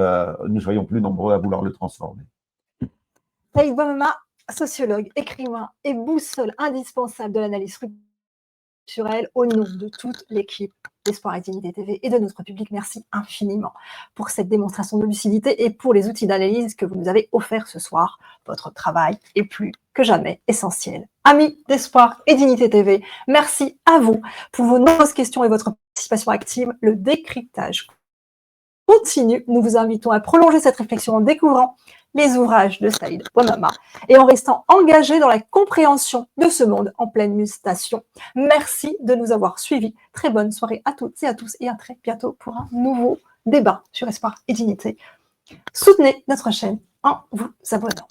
nous soyons plus nombreux à vouloir le transformer. Saïd Bouamama, sociologue, écrivain et boussole indispensable de l'analyse structurelle, au nom de toute l'équipe d'Espoir et Dignité TV et de notre public, merci infiniment pour cette démonstration de lucidité et pour les outils d'analyse que vous nous avez offerts ce soir. Votre travail est plus que jamais essentiel. Amis d'Espoir et Dignité TV, merci à vous pour vos nombreuses questions et votre participation active. Le décryptage continue. Nous vous invitons à prolonger cette réflexion en découvrant les ouvrages de Saïd Bouamama et en restant engagés dans la compréhension de ce monde en pleine mutation. Merci de nous avoir suivis. Très bonne soirée à toutes et à tous et à très bientôt pour un nouveau débat sur Espoir et Dignité. Soutenez notre chaîne en vous abonnant.